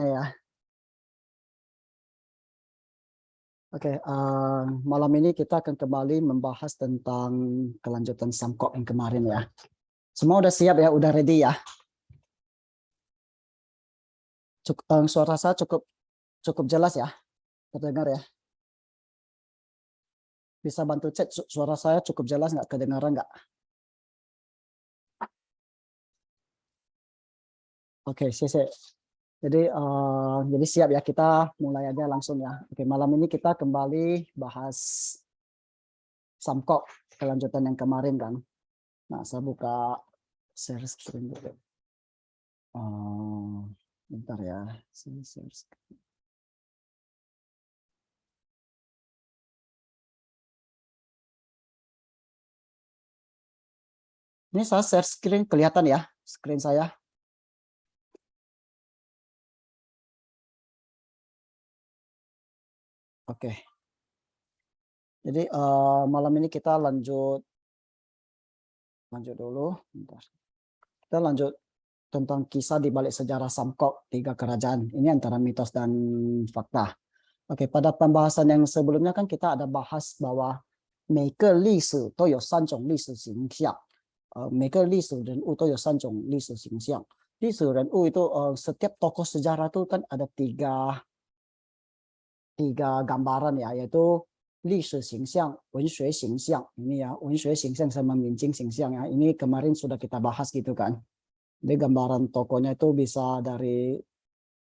Ya, oke. Malam ini kita akan kembali membahas tentang kelanjutan Samkok yang kemarin ya. Semua udah siap ya, udah ready ya. Suara saya cukup cukup jelas ya, terdengar ya. Bisa bantu cek suara saya cukup jelas nggak, kedengaran nggak? Oke, sih. Jadi siap ya, kita mulai aja langsung ya. Oke, malam ini kita kembali bahas Samkok kelanjutan yang kemarin kan. Nah, saya buka share screen dulu. Bentar ya, share screen. Ini saya share screen, kelihatan ya screen saya. Oke. Jadi malam ini kita lanjut dulu. Bentar. Kita lanjut tentang kisah di balik sejarah Samkok tiga kerajaan. Ini antara mitos dan fakta. Oke, pada pembahasan yang sebelumnya kan kita ada bahas bahwa 每个历史都有三种历史形象，每个历史人物都有三种历史形象。历史人物itu setiap tokoh sejarah itu kan ada tiga gambaran ya, yaitu 历史形象、文学形象 ini ya, 文学形象 sama 明经形象ya. Ini kemarin sudah kita bahas gitu kan. Jadi gambaran tokohnya itu bisa dari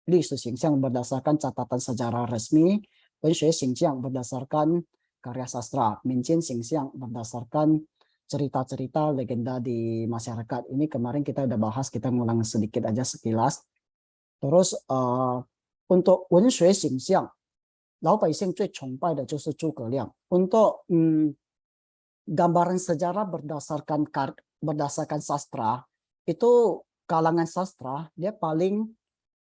历史形象 berdasarkan catatan sejarah resmi, 文学形象 berdasarkan karya sastra, 明经形象 berdasarkan cerita-cerita legenda di masyarakat. Ini kemarin kita udah bahas, kita ngulang sedikit aja sekilas. Terus untuk 文学形象 老百姓最崇拜的就是诸葛亮。Untuk gambaran sejarah berdasarkan sastra, itu kalangan sastra dia paling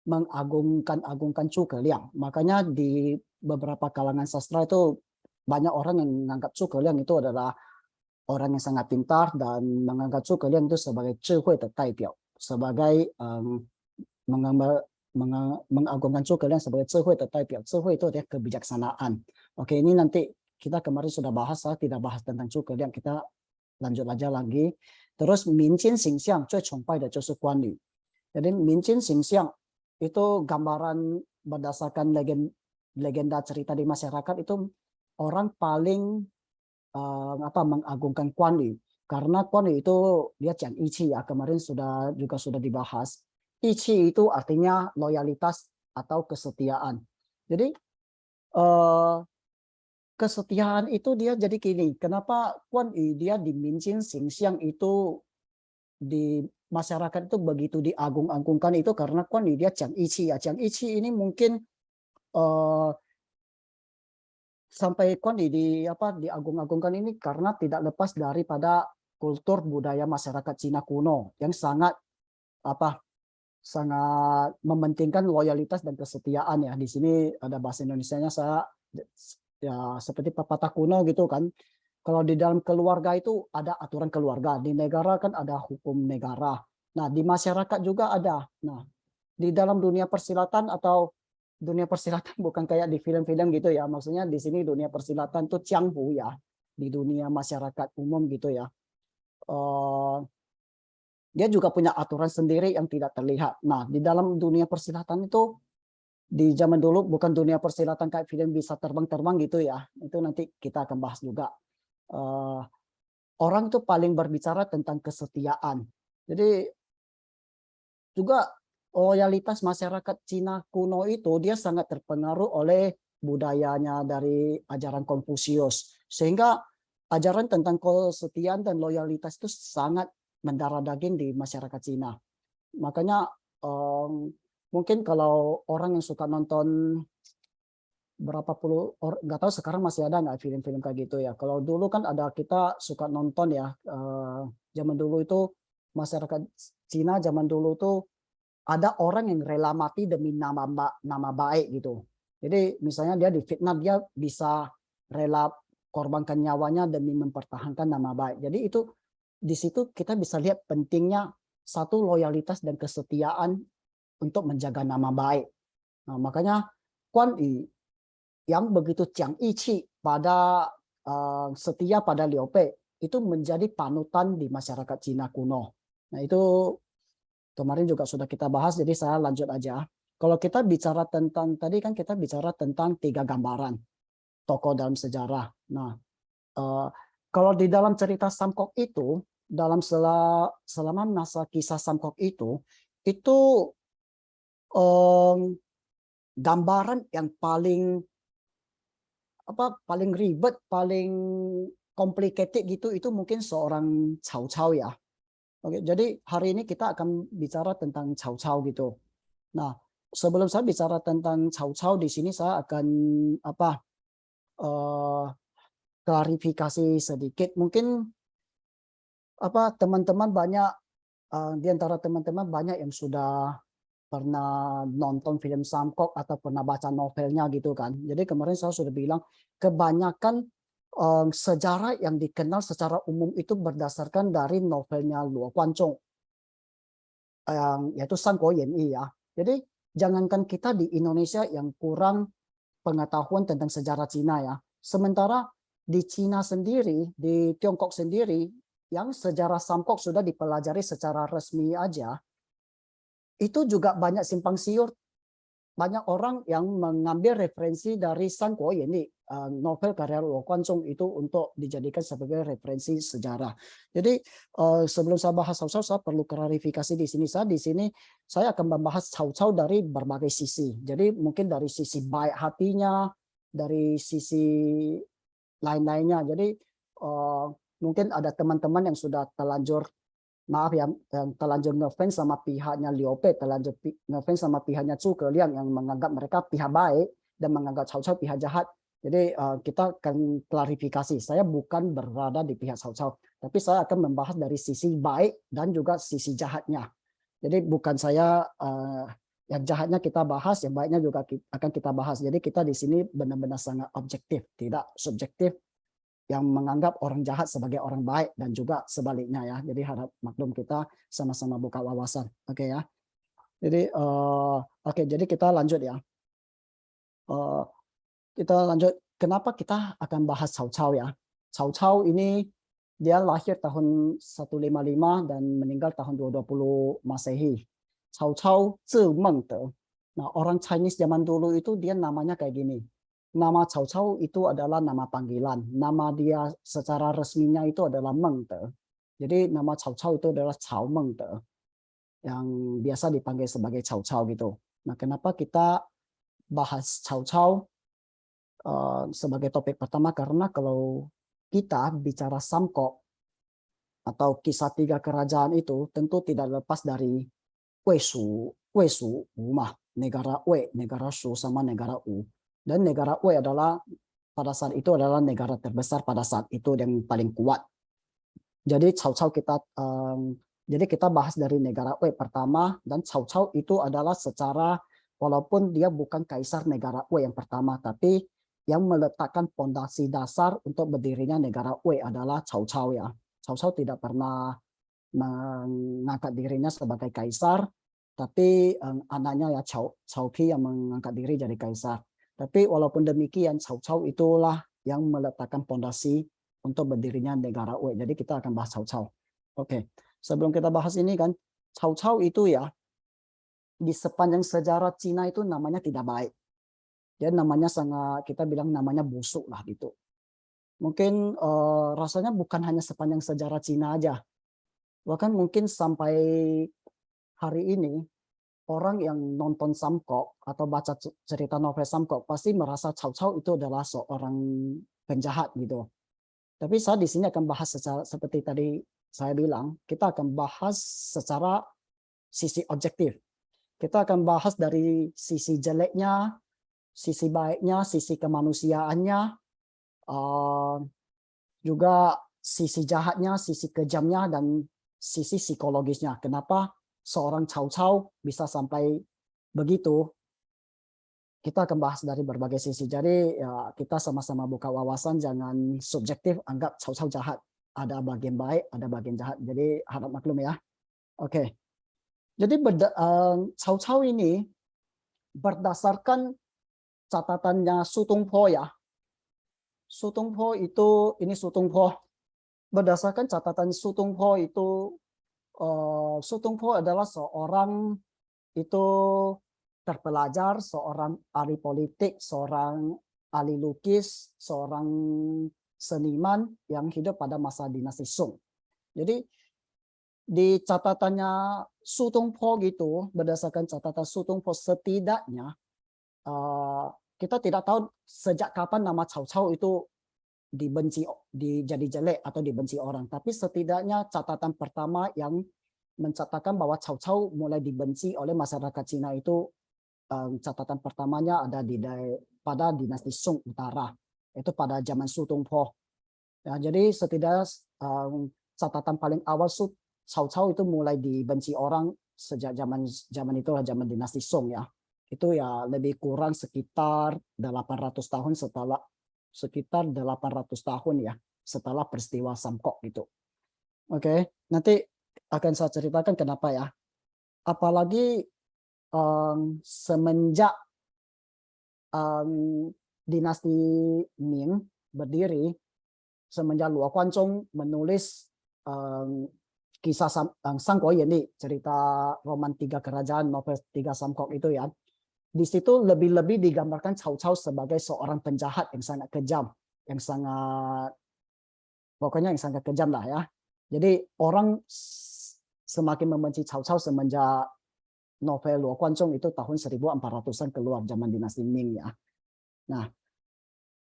mengagungkan Zhuge Liang. Makanya di beberapa kalangan sastra itu banyak orang yang menganggap Zhuge Liang itu adalah orang yang sangat pintar dan menganggap Zhuge Liang itu sebagai 智慧的代表, sebagai mengagungkan Zhuge Liang sebagai 智慧的代表. 智慧itu adalah kebijaksanaan. Oke, ini nanti kita kemarin sudah bahas, saya tidak bahas tentang Zhuge Liang, kita lanjut aja lagi. Terus 民间形象最崇拜的就是关羽. Jadi 民间形象 itu gambaran berdasarkan legenda cerita di masyarakat, itu orang paling mengagungkan Quan Yu, karena Quan Yu itu dia Jiang Yiqi ya, kemarin sudah dibahas. Yiqi itu artinya loyalitas atau kesetiaan. Jadi kesetiaan itu dia jadi gini, kenapa Quan Yu dia di Minjin Xingxiang itu di masyarakat itu begitu diagung-agungkan, itu karena Quan Yu dia Jiang Yiqi ya. Jiang Yiqi ini mungkin sampai Quan Yu diagung-agungkan ini karena tidak lepas daripada kultur budaya masyarakat Cina kuno yang sangat mementingkan loyalitas dan kesetiaan ya. Di sini ada bahasa Indonesianya, saya ya seperti pepatah kuno gitu kan. Kalau di dalam keluarga itu ada aturan keluarga, di negara kan ada hukum negara. Nah, di masyarakat juga ada. Nah, di dalam dunia persilatan atau dunia persilatan bukan kayak di film-film gitu ya. Maksudnya di sini dunia persilatan tuh Jianghu ya. Di dunia masyarakat umum gitu ya. Dia juga punya aturan sendiri yang tidak terlihat. Nah, di dalam dunia persilatan itu di zaman dulu bukan dunia persilatan kayak film bisa terbang-terbang gitu ya. Itu nanti kita akan bahas juga. Orang itu paling berbicara tentang kesetiaan. Jadi juga loyalitas masyarakat Cina kuno itu dia sangat terpengaruh oleh budayanya dari ajaran Konfusius. Sehingga ajaran tentang kesetiaan dan loyalitas itu sangat mendarah daging di masyarakat Cina. Makanya mungkin kalau orang yang suka nonton berapa puluh, nggak tahu sekarang masih ada nggak film-film kayak gitu ya. Kalau dulu kan ada, kita suka nonton ya, zaman dulu itu masyarakat Cina zaman dulu tuh ada orang yang rela mati demi nama baik gitu. Jadi misalnya dia difitnah, dia bisa rela korbankan nyawanya demi mempertahankan nama baik. Jadi itu di situ kita bisa lihat pentingnya satu loyalitas dan kesetiaan untuk menjaga nama baik. Nah, makanya Guan Yu yang begitu Jiang Yiqi pada setia pada Liu Bei itu menjadi panutan di masyarakat Cina kuno. Nah, itu kemarin juga sudah kita bahas, jadi saya lanjut aja. Kalau kita bicara tentang, tadi kan kita bicara tentang 3 gambaran tokoh dalam sejarah. Nah, kalau di dalam cerita Samkok itu, dalam selama masa kisah Samkok itu gambaran yang paling paling ribet, paling complicated gitu, itu mungkin seorang Cao Cao ya. Oke, jadi hari ini kita akan bicara tentang Cao Cao gitu. Nah, sebelum saya bicara tentang Cao Cao di sini saya akan eh, klarifikasi sedikit. Mungkin teman-teman banyak di antara teman-teman banyak yang sudah pernah nonton film Samkok atau pernah baca novelnya gitu kan. Jadi kemarin saya sudah bilang kebanyakan sejarah yang dikenal secara umum itu berdasarkan dari novelnya Luo Guanzhong yang yaitu Samko Yanyi ya. Jadi jangankan kita di Indonesia yang kurang pengetahuan tentang sejarah Cina ya. Sementara di Cina sendiri, di Tiongkok sendiri, yang sejarah Samkok sudah dipelajari secara resmi aja, itu juga banyak simpang siur. Banyak orang yang mengambil referensi dari San Kuo ini novel karya Luo Guanzhong itu untuk dijadikan sebagai referensi sejarah. Jadi sebelum saya bahas Cao Cao, saya perlu klarifikasi di sini. Saya akan membahas Cao Cao dari berbagai sisi. Jadi mungkin dari sisi baik hatinya, dari sisi lain-lainnya. Jadi mungkin ada teman-teman yang sudah terlanjur yang terlanjur ngefans sama pihaknya Liu Bei, terlanjur ngefans sama pihaknya Zhuge Liang yang menganggap mereka pihak baik dan menganggap Cao Cao pihak jahat. Jadi kita akan klarifikasi. Saya bukan berada di pihak Cao Cao, tapi saya akan membahas dari sisi baik dan juga sisi jahatnya. Jadi bukan saya yang jahatnya kita bahas, yang baiknya juga akan kita bahas. Jadi kita di sini benar-benar sangat objektif, tidak subjektif yang menganggap orang jahat sebagai orang baik dan juga sebaliknya ya. Jadi harap maklum kita sama-sama buka wawasan. Oke ya. Jadi jadi kita lanjut ya. Kita lanjut. Kenapa kita akan bahas Cao Cao ya? Cao Cao ini dia lahir tahun 155 dan meninggal tahun 220 Masehi. Cao Cao Zi Mengde. Nah, orang Chinese zaman dulu itu dia namanya kayak gini. Nama Cao Cao itu adalah nama panggilan. Nama dia secara resminya itu adalah Mengde. Jadi nama Cao Cao itu adalah Cao Mengde. Yang biasa dipanggil sebagai Cao Cao gitu. Nah, kenapa kita bahas Cao Cao sebagai topik pertama? Karena kalau kita bicara Samkok atau kisah 3 kerajaan itu tentu tidak lepas dari Wei Shu, Wu mah, negara Wei, negara Shu sama negara Wu. Dan negara Wei adalah pada saat itu adalah negara terbesar pada saat itu yang paling kuat. Jadi Cao Cao jadi kita bahas dari negara Wei pertama, dan Cao Cao itu adalah secara walaupun dia bukan kaisar negara Wei yang pertama, tapi yang meletakkan fondasi dasar untuk berdirinya negara Wei adalah Cao Cao ya. Cao Cao tidak pernah mengangkat dirinya sebagai kaisar, tapi anaknya ya Cao Pi yang mengangkat diri jadi kaisar. Tapi walaupun demikian, Cao Cao itulah yang meletakkan fondasi untuk berdirinya negara Wei. Jadi kita akan bahas Cao Cao. Oke, sebelum kita bahas ini kan, Cao Cao itu ya di sepanjang sejarah Cina itu namanya tidak baik. Dia namanya sangat, kita bilang namanya busuk lah gitu. Mungkin rasanya bukan hanya sepanjang sejarah Cina aja. Bahkan mungkin sampai hari ini orang yang nonton Samkok atau baca cerita novel Samkok pasti merasa Cao Cao itu adalah seorang penjahat gitu. Tapi saya di sini akan bahas secara seperti tadi saya bilang, kita akan bahas secara sisi objektif. Kita akan bahas dari sisi jeleknya, sisi baiknya, sisi kemanusiaannya, juga sisi jahatnya, sisi kejamnya, dan sisi psikologisnya. Kenapa seorang Cao Cao bisa sampai begitu? Kita akan bahas dari berbagai sisi. Jadi ya kita sama-sama buka wawasan, jangan subjektif anggap Cao Cao jahat. Ada bagian baik, ada bagian jahat. Jadi harap maklum ya. Oke. Jadi Cao Cao ini berdasarkan catatannya Su Tungpo ya. Su Tungpo itu, ini Su Tungpo. Berdasarkan catatan Su Tungpo itu, Su Tungpo adalah seorang itu terpelajar, seorang ahli politik, seorang ahli lukis, seorang seniman yang hidup pada masa dinasti Song. Jadi di catatannya Su Tungpo gitu, berdasarkan catatan Su Tungpo setidaknya kita tidak tahu sejak kapan nama Cao Cao itu dibenci, jadi jelek atau dibenci orang. Tapi setidaknya catatan pertama yang mencatatkan bahwa Cao Cao mulai dibenci oleh masyarakat Cina itu, catatan pertamanya ada pada dinasti Song Utara, itu pada zaman Su Tungpo. Ya, jadi setidaknya catatan paling awal Cao Cao itu mulai dibenci orang sejak zaman itulah, zaman dinasti Song ya. Itu ya lebih kurang sekitar 800 tahun ya setelah peristiwa Samkok gitu. Oke, nanti akan saya ceritakan kenapa ya. Apalagi semenjak dinasti Ming berdiri, semenjak Luo Guanzhong menulis kisah Sangguo Yanli, cerita roman tiga kerajaan, novel tiga Samkok itu ya. Di situ lebih-lebih digambarkan Cao Cao sebagai seorang penjahat yang sangat kejam, yang sangat pokoknya yang sangat kejam lah ya. Jadi orang semakin membenci Cao Cao semenjak novel Luo Guanzhong itu tahun 1400-an keluar zaman dinasti Ming ya. Nah,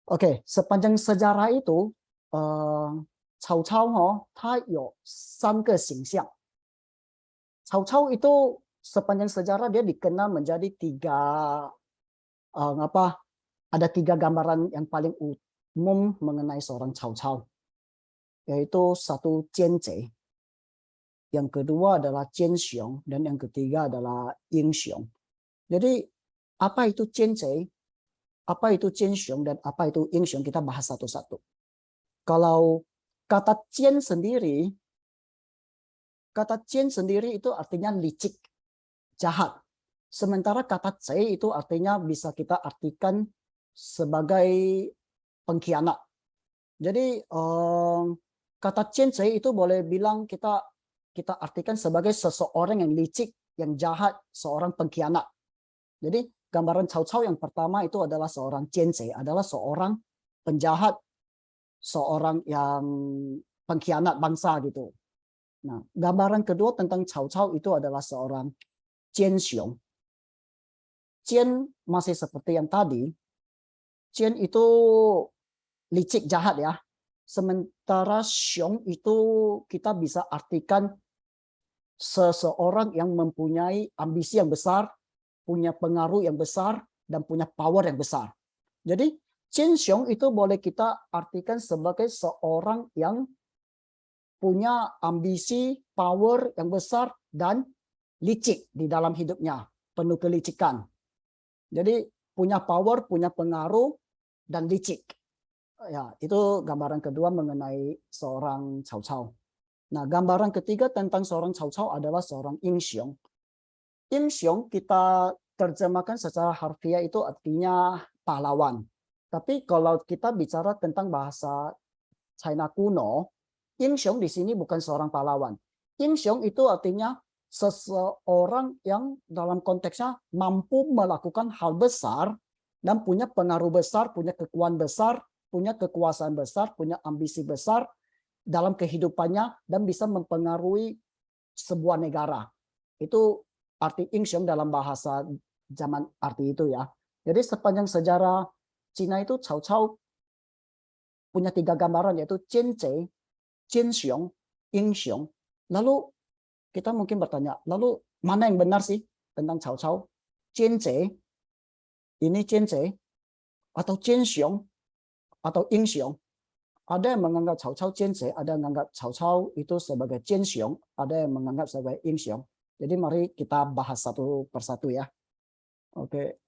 oke, sepanjang sejarah itu Cao Cao他有三个形象. Cao Cao itu sepanjang sejarah dia dikenal menjadi ada tiga gambaran yang paling umum mengenai seorang Cao Cao, yaitu satu Jianzhe, yang kedua adalah Jianxiong, dan yang ketiga adalah Yingxiong. Jadi apa itu Jianzhe, apa itu Jianxiong, dan apa itu Yingxiong, kita bahas satu-satu. Kalau kata Jian sendiri itu artinya licik, jahat. Sementara kata Zhe itu artinya bisa kita artikan sebagai pengkhianat. Jadi kata Jian Zhe itu boleh bilang kita artikan sebagai seseorang yang licik, yang jahat, seorang pengkhianat. Jadi gambaran Cao Cao yang pertama itu adalah seorang Jian Zhe, adalah seorang penjahat, seorang yang pengkhianat bangsa gitu. Nah, gambaran kedua tentang Cao Cao itu adalah seorang Jianxiong. Jian masih seperti yang tadi. Jian itu licik, jahat ya. Sementara Xiong itu kita bisa artikan seseorang yang mempunyai ambisi yang besar, punya pengaruh yang besar, dan punya power yang besar. Jadi Jian Xiong itu boleh kita artikan sebagai seorang yang punya ambisi, power yang besar, dan licik di dalam hidupnya, penuh kelicikan. Jadi punya power, punya pengaruh, dan licik. Ya, itu gambaran kedua mengenai seorang Cao Cao. Nah, gambaran ketiga tentang seorang Cao Cao adalah seorang Yingxiong. Yingxiong kita terjemahkan secara harfiah itu artinya pahlawan. Tapi kalau kita bicara tentang bahasa China kuno, Yingxiong di sini bukan seorang pahlawan. Yingxiong itu artinya seseorang yang dalam konteksnya mampu melakukan hal besar dan punya pengaruh besar, punya kekuatan besar, punya kekuasaan besar, punya ambisi besar dalam kehidupannya, dan bisa mempengaruhi sebuah negara. Itu arti Yingxiong dalam bahasa zaman arti itu ya. Jadi sepanjang sejarah Cina itu Cao Cao punya tiga gambaran, yaitu Jianzhe, Jianxiong, Yingxiong. Lalu kita mungkin bertanya, lalu mana yang benar sih tentang Cao Cao? Jianzhe, ini Jianzhe, atau Jianxiong, atau Yingxiong? Ada yang menganggap Cao Cao Jianzhe, ada yang menganggap Cao Cao itu sebagai Jianxiong, ada yang menganggap sebagai Yingxiong. Jadi mari kita bahas satu persatu ya. Oke,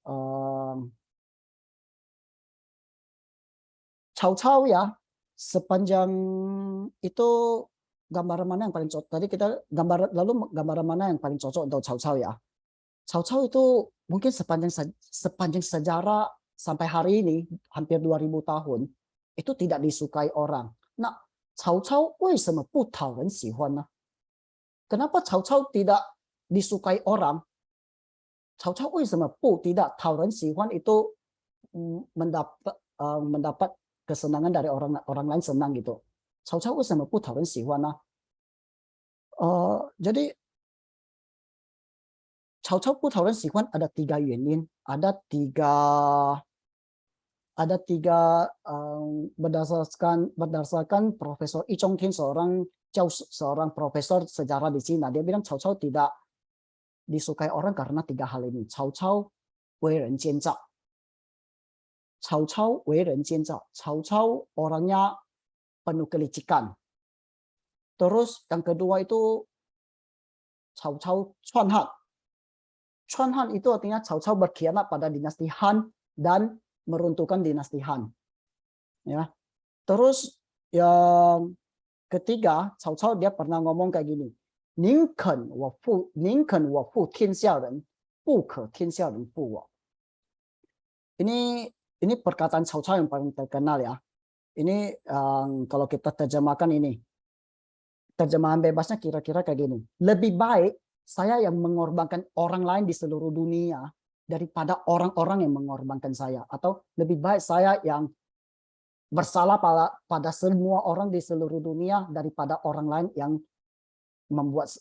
Cao Cao ya, sepanjang itu gambaran mana yang paling cocok? Tadi kita gambaran mana yang paling cocok untuk Cao Cao ya? Cao Cao itu mungkin sepanjang sejarah sampai hari ini hampir 2000 tahun itu tidak disukai orang. Nah, Cao Cao 为什么不讨人喜欢呢？ Kenapa Cao Cao tidak disukai orang? Cao Cao 为什么不 tidak 讨人喜欢 itu mendapat kesenangan dari orang lain senang gitu. Cao Cao 为什么不讨人喜欢呢？ jadi Cao Cao 不讨人喜欢 ada 3 原因, ada tiga berdasarkan Profesor Yi Zhongting seorang profesor sejarah di Cina. Dia bilang Cao Cao tidak disukai orang karena 3 hal ini. Cao Cao 为人奸诈. Cao Cao 为人奸诈. Cao Cao orangnya penuh kelicikan. Terus yang kedua itu Cao Cao 篡汉. 篡汉 itu artinya Cao Cao berkhianat pada dinasti Han dan meruntuhkan dinasti Han. Ya. Terus yang ketiga, Cao Cao dia pernah ngomong kayak gini. 宁肯我负天下人，不可天下人负我. Ini perkataan Cao Cao yang paling terkenal ya. Ini kalau kita terjemahkan ini. Terjemahan bebasnya kira-kira kayak gini. Lebih baik saya yang mengorbankan orang lain di seluruh dunia daripada orang-orang yang mengorbankan saya. Atau lebih baik saya yang bersalah pada semua orang di seluruh dunia daripada orang lain yang membuat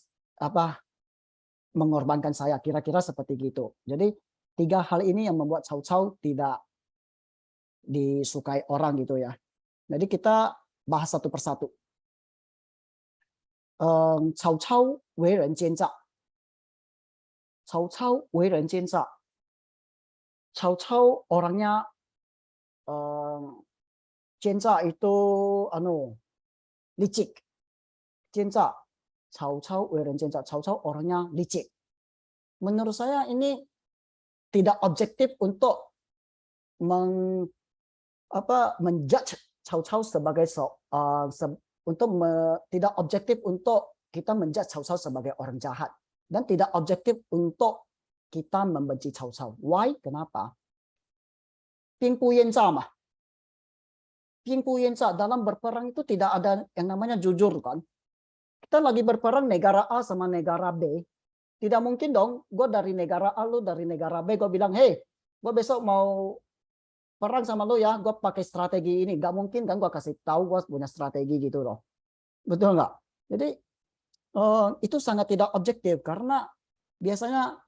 mengorbankan saya. Kira-kira seperti gitu. Jadi 3 hal ini yang membuat Cao Cao tidak disukai orang gitu ya. Jadi kita bahas satu persatu. Cao Cao 为人奸诈. Cao Cao 为人奸诈. Cao Cao orangnya 奸诈 itu licik. 奸诈. Cao Cao 为人奸诈. Cao Cao orangnya licik. Menurut saya ini tidak objektif untuk menjudge Cao Cao sebagai tidak objektif untuk kita menjudge Cao Cao sebagai orang jahat dan tidak objektif untuk kita membenci Cao Cao. Why? Kenapa? 兵不厌诈 mah. 兵不厌诈, dalam berperang itu tidak ada yang namanya jujur kan. Kita lagi berperang negara A sama negara B. Tidak mungkin dong, gue dari negara A, lu dari negara B, gue bilang, hey, gue besok mau perang sama lu ya, gue pakai strategi ini. Gak mungkin kan gue kasih tahu gue punya strategi gitu loh. Betul nggak? Jadi itu sangat tidak objektif karena biasanya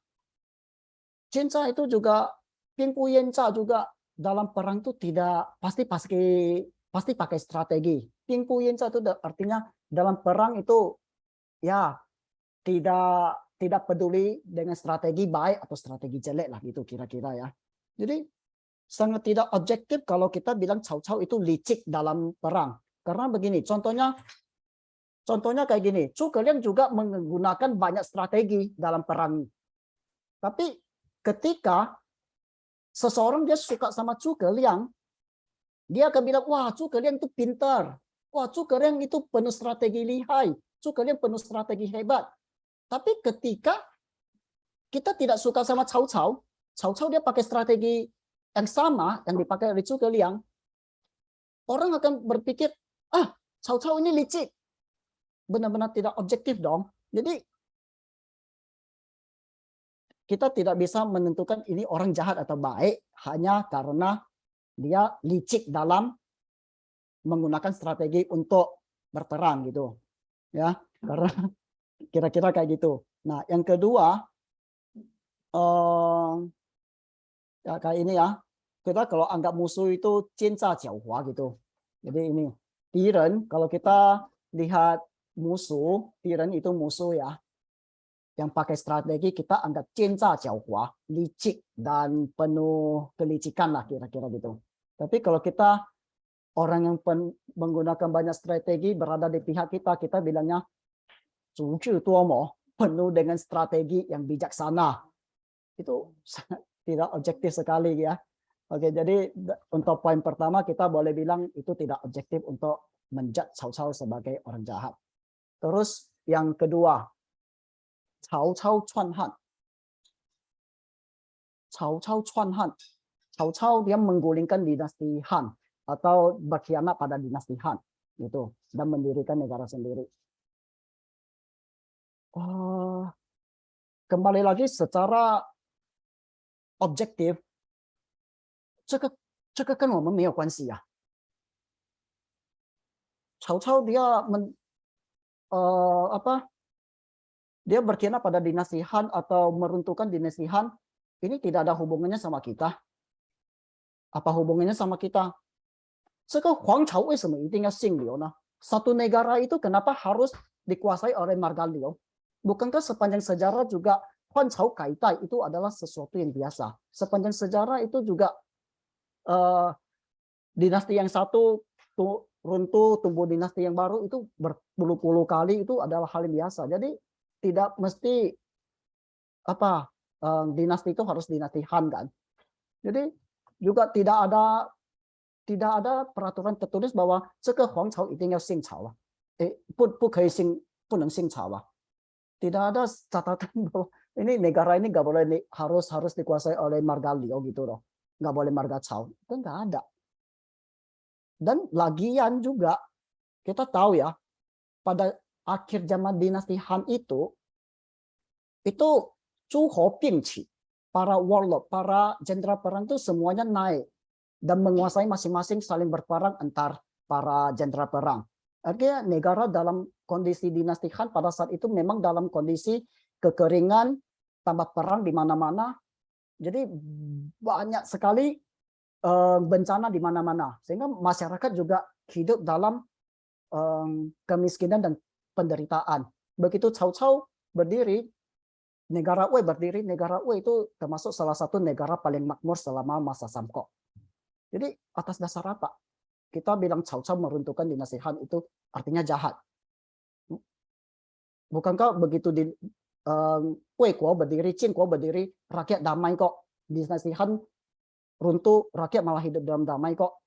Cinca itu juga, Pingpu Yenca juga dalam perang itu tidak pasti pakai strategi. Pingpu Yenca itu artinya dalam perang itu ya tidak peduli dengan strategi baik atau strategi jelek lah gitu kira-kira ya. Jadi sangat tidak objektif kalau kita bilang Cao Cao itu licik dalam perang. Karena begini, contohnya kayak gini, Zhuge Liang juga menggunakan banyak strategi dalam perang. Tapi ketika seseorang dia suka sama Zhuge Liang, dia akan bilang, wah Zhuge Liang itu pintar, wah Zhuge Liang itu penuh strategi lihai, Zhuge Liang penuh strategi hebat. Tapi ketika kita tidak suka sama Cao Cao, Cao Cao dia pakai strategi yang sama yang dipakai oleh Zhuge Liang, orang akan berpikir, Cao Cao ini licik. Benar-benar tidak objektif dong. Jadi kita tidak bisa menentukan ini orang jahat atau baik hanya karena dia licik dalam menggunakan strategi untuk berperang gitu. Ya, karena kira-kira kayak gitu. Nah, yang kedua ya kayak ini ya. Kita kalau anggap musuh itu cinta jiaohua gitu. Jadi ini Tiren, kalau kita lihat musuh, Tiren itu musuh ya. Yang pakai strategi kita anggap cinta jiaohua, licik dan penuh kelicikan lah kira-kira gitu. Tapi kalau kita orang yang menggunakan banyak strategi berada di pihak kita bilangnya zhuzhi duomo, penuh dengan strategi yang bijaksana. Itu sangat tidak objektif sekali ya. Oke, jadi untuk poin pertama kita boleh bilang itu tidak objektif untuk menjudge Cao Cao sebagai orang jahat. Terus yang kedua, Cao Cao 篡汉. Cao Cao Chuan Han. Cao Cao dia menggulingkan dinasti Han atau berkhianat pada dinasti Han gitu dan mendirikan negara sendiri. Kembali lagi secara objektif, 这个跟我们没有关系啊。曹操dia dia berkhianat pada dinasti Han atau meruntuhkan dinasti Han, ini tidak ada hubungannya sama kita. Apa hubungannya sama kita? 这个皇朝为什么一定要姓刘呢？ Satu negara itu kenapa harus dikuasai oleh marga Liu? Bukankah sepanjang sejarah juga Huan Cao Kaitai itu adalah sesuatu yang biasa? Sepanjang sejarah itu juga dinasti yang satu runtuh, tumbuh dinasti yang baru itu berpuluh-puluh kali, itu adalah hal yang biasa. Jadi tidak mesti dinasti itu harus dinasti Han kan. Jadi juga tidak ada peraturan tertulis bahwa 这个皇朝一定要姓曹啊，不可以姓，不能姓曹啊。Tidak ada catatan bahwa ini negara ini nggak boleh harus dikuasai oleh marga Liu gitu loh, nggak boleh marga Cao, itu nggak ada. Dan lagian juga kita tahu ya, pada akhir zaman dinasti Han itu Zhu Hou Bingqi, para warlord, para jenderal perang itu semuanya naik dan menguasai masing-masing, saling berperang antar para jenderal perang. Artinya negara dalam kondisi dinasti Han pada saat itu memang dalam kondisi kekeringan, tambah perang di mana-mana. Jadi banyak sekali bencana di mana-mana. Sehingga masyarakat juga hidup dalam kemiskinan dan penderitaan. Begitu Cao Cao berdiri, negara Wei berdiri, negara Wei itu termasuk salah satu negara paling makmur selama masa Samko. Jadi atas dasar apa? Kita bilang Cao Cao meruntuhkan dinasti Han itu artinya jahat. Bukankah begitu di Wei Kuo berdiri, Qin Kuo berdiri, rakyat damai kok. Dinasti Han runtuh, rakyat malah hidup dalam damai kok.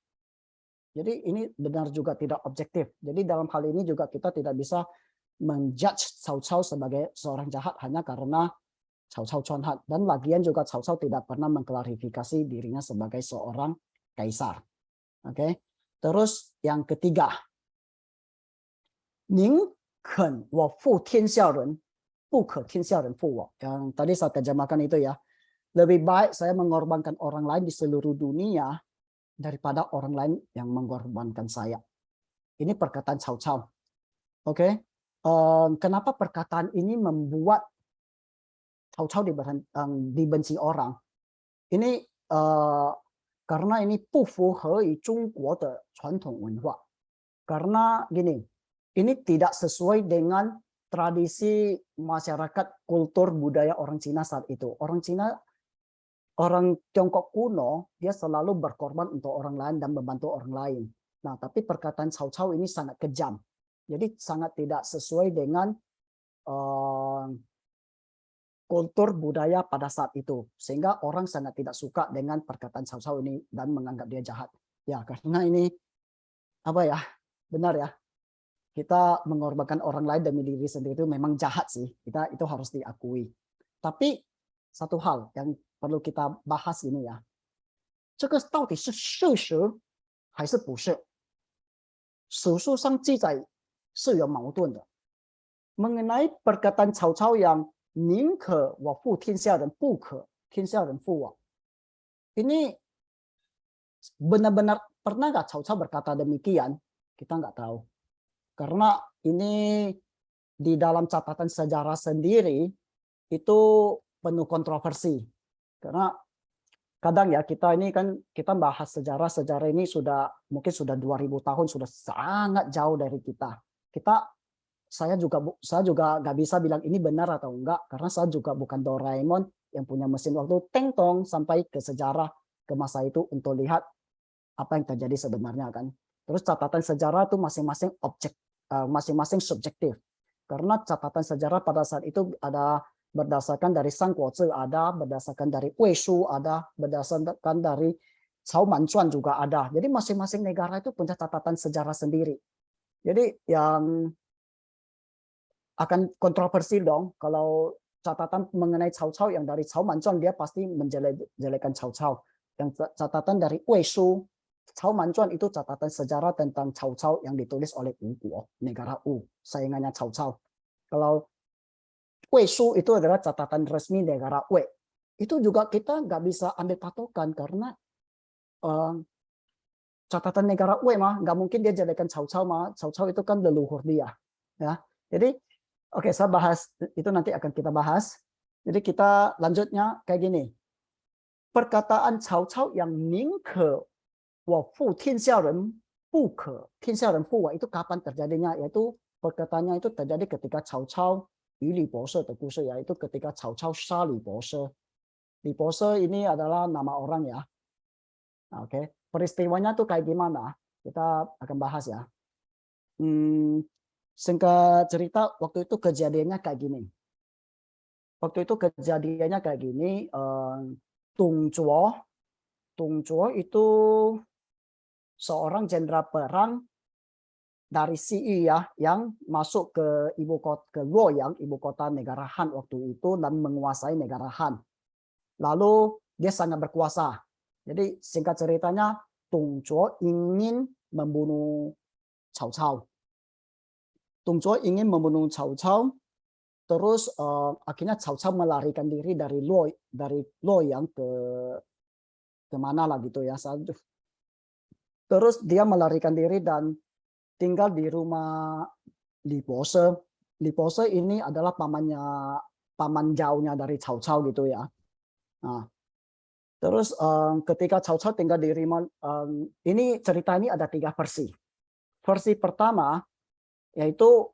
Jadi ini benar juga tidak objektif. Jadi dalam hal ini juga kita tidak bisa menjudge Cao Cao sebagai seorang jahat hanya karena Cao Cao Chuan Han. Dan lagian juga Cao Cao tidak pernah mengklarifikasi dirinya sebagai seorang kaisar. Oke. Terus yang ketiga, 宁肯我负天下人，不可天下人负我. Yang tadi saya terjemahkan itu ya. Lebih baik saya mengorbankan orang lain di seluruh dunia daripada orang lain yang mengorbankan saya. Ini perkataan Cao Cao. Oke. Kenapa perkataan ini membuat Cao Cao dibenci orang? Ini karena ini 不符合于中国的传统文化. Karena gini, ini tidak sesuai dengan tradisi masyarakat, kultur, budaya orang Cina saat itu. Orang Cina, orang Tiongkok kuno, dia selalu berkorban untuk orang lain dan membantu orang lain. Nah, tapi perkataan Cao Cao ini sangat kejam. Jadi sangat tidak sesuai dengan kultur budaya pada saat itu. Sehingga orang sangat tidak suka dengan perkataan Cao Cao ini dan menganggap dia jahat. Ya, karena ini benar ya. Kita mengorbankan orang lain demi diri sendiri itu memang jahat sih. Itu harus diakui. Tapi satu hal yang perlu kita bahas ini ya. 这个到底是事实还是不是？史书上记载是有矛盾的。Mengenai perkataan Cao Cao yang 宁可我负天下人，不可天下人负我. Ini benar-benar pernah nggak Cao Cao berkata demikian? Kita nggak tahu. Karena ini di dalam catatan sejarah sendiri itu penuh kontroversi. Karena kadang ya kita bahas sejarah ini mungkin sudah 2000 tahun, sudah sangat jauh dari kita. Saya juga nggak bisa bilang ini benar atau enggak, karena saya juga bukan Doraemon yang punya mesin waktu teng-tong sampai ke sejarah ke masa itu untuk lihat apa yang terjadi sebenarnya kan. Terus catatan sejarah itu masing-masing subjektif. Karena catatan sejarah pada saat itu ada berdasarkan dari Sang Kuo Zi ada, berdasarkan dari Wei Shu ada, berdasarkan dari Cao Manchuan juga ada. Jadi masing-masing negara itu punya catatan sejarah sendiri. Jadi yang akan kontroversi dong kalau catatan mengenai Cao Cao yang dari Cao Manzhuang dia pasti menjelek-jelekan Cao Cao. Yang catatan dari Wei Shu, Cao Manzhuang itu catatan sejarah tentang Cao Cao yang ditulis oleh Wu Guo, negara Wu, saingannya Cao Cao. Kalau Wei Shu itu adalah catatan resmi negara Wei. Itu juga kita nggak bisa ambil patokan karena catatan negara Wei mah nggak mungkin dia jadikan Cao Cao mah. Cao Cao itu kan leluhur dia, ya. Jadi oke, saya bahas itu nanti akan kita bahas. Jadi kita lanjutnya kayak gini. Perkataan Cao Cao yang ning ke wa fu tianxia ren bu ke tianxia ren fu wa itu kapan terjadinya? Yaitu perkataannya itu terjadi ketika Cao Cao yu Li Bo She de gushi, yaitu ketika Cao Cao sha Li Bo She. Li Bo She ini adalah nama orang ya. Oke, peristiwanya tuh kayak gimana? Kita akan bahas ya. Singkat cerita, waktu itu kejadiannya kayak gini. Waktu itu kejadiannya kayak gini. Tung Zhuo itu seorang jenderal perang dari Siyu ya, yang masuk ke ibu kota, ke Luoyang, ibu kota negara Han waktu itu, dan menguasai negara Han. Lalu dia sangat berkuasa. Jadi singkat ceritanya, Tung Zhuo ingin membunuh Cao Cao. Tung Zhuo ingin membunuh Cao Cao, terus akhirnya Cao Cao melarikan diri dari Luoyang ke mana lah gitu ya. Terus dia melarikan diri dan tinggal di rumah Li Bo She. Li Bo She ini adalah paman jauhnya dari Cao Cao gitu ya. Nah, terus ketika Cao Cao tinggal di rumah, ini cerita ini ada 3 versi. Versi pertama yaitu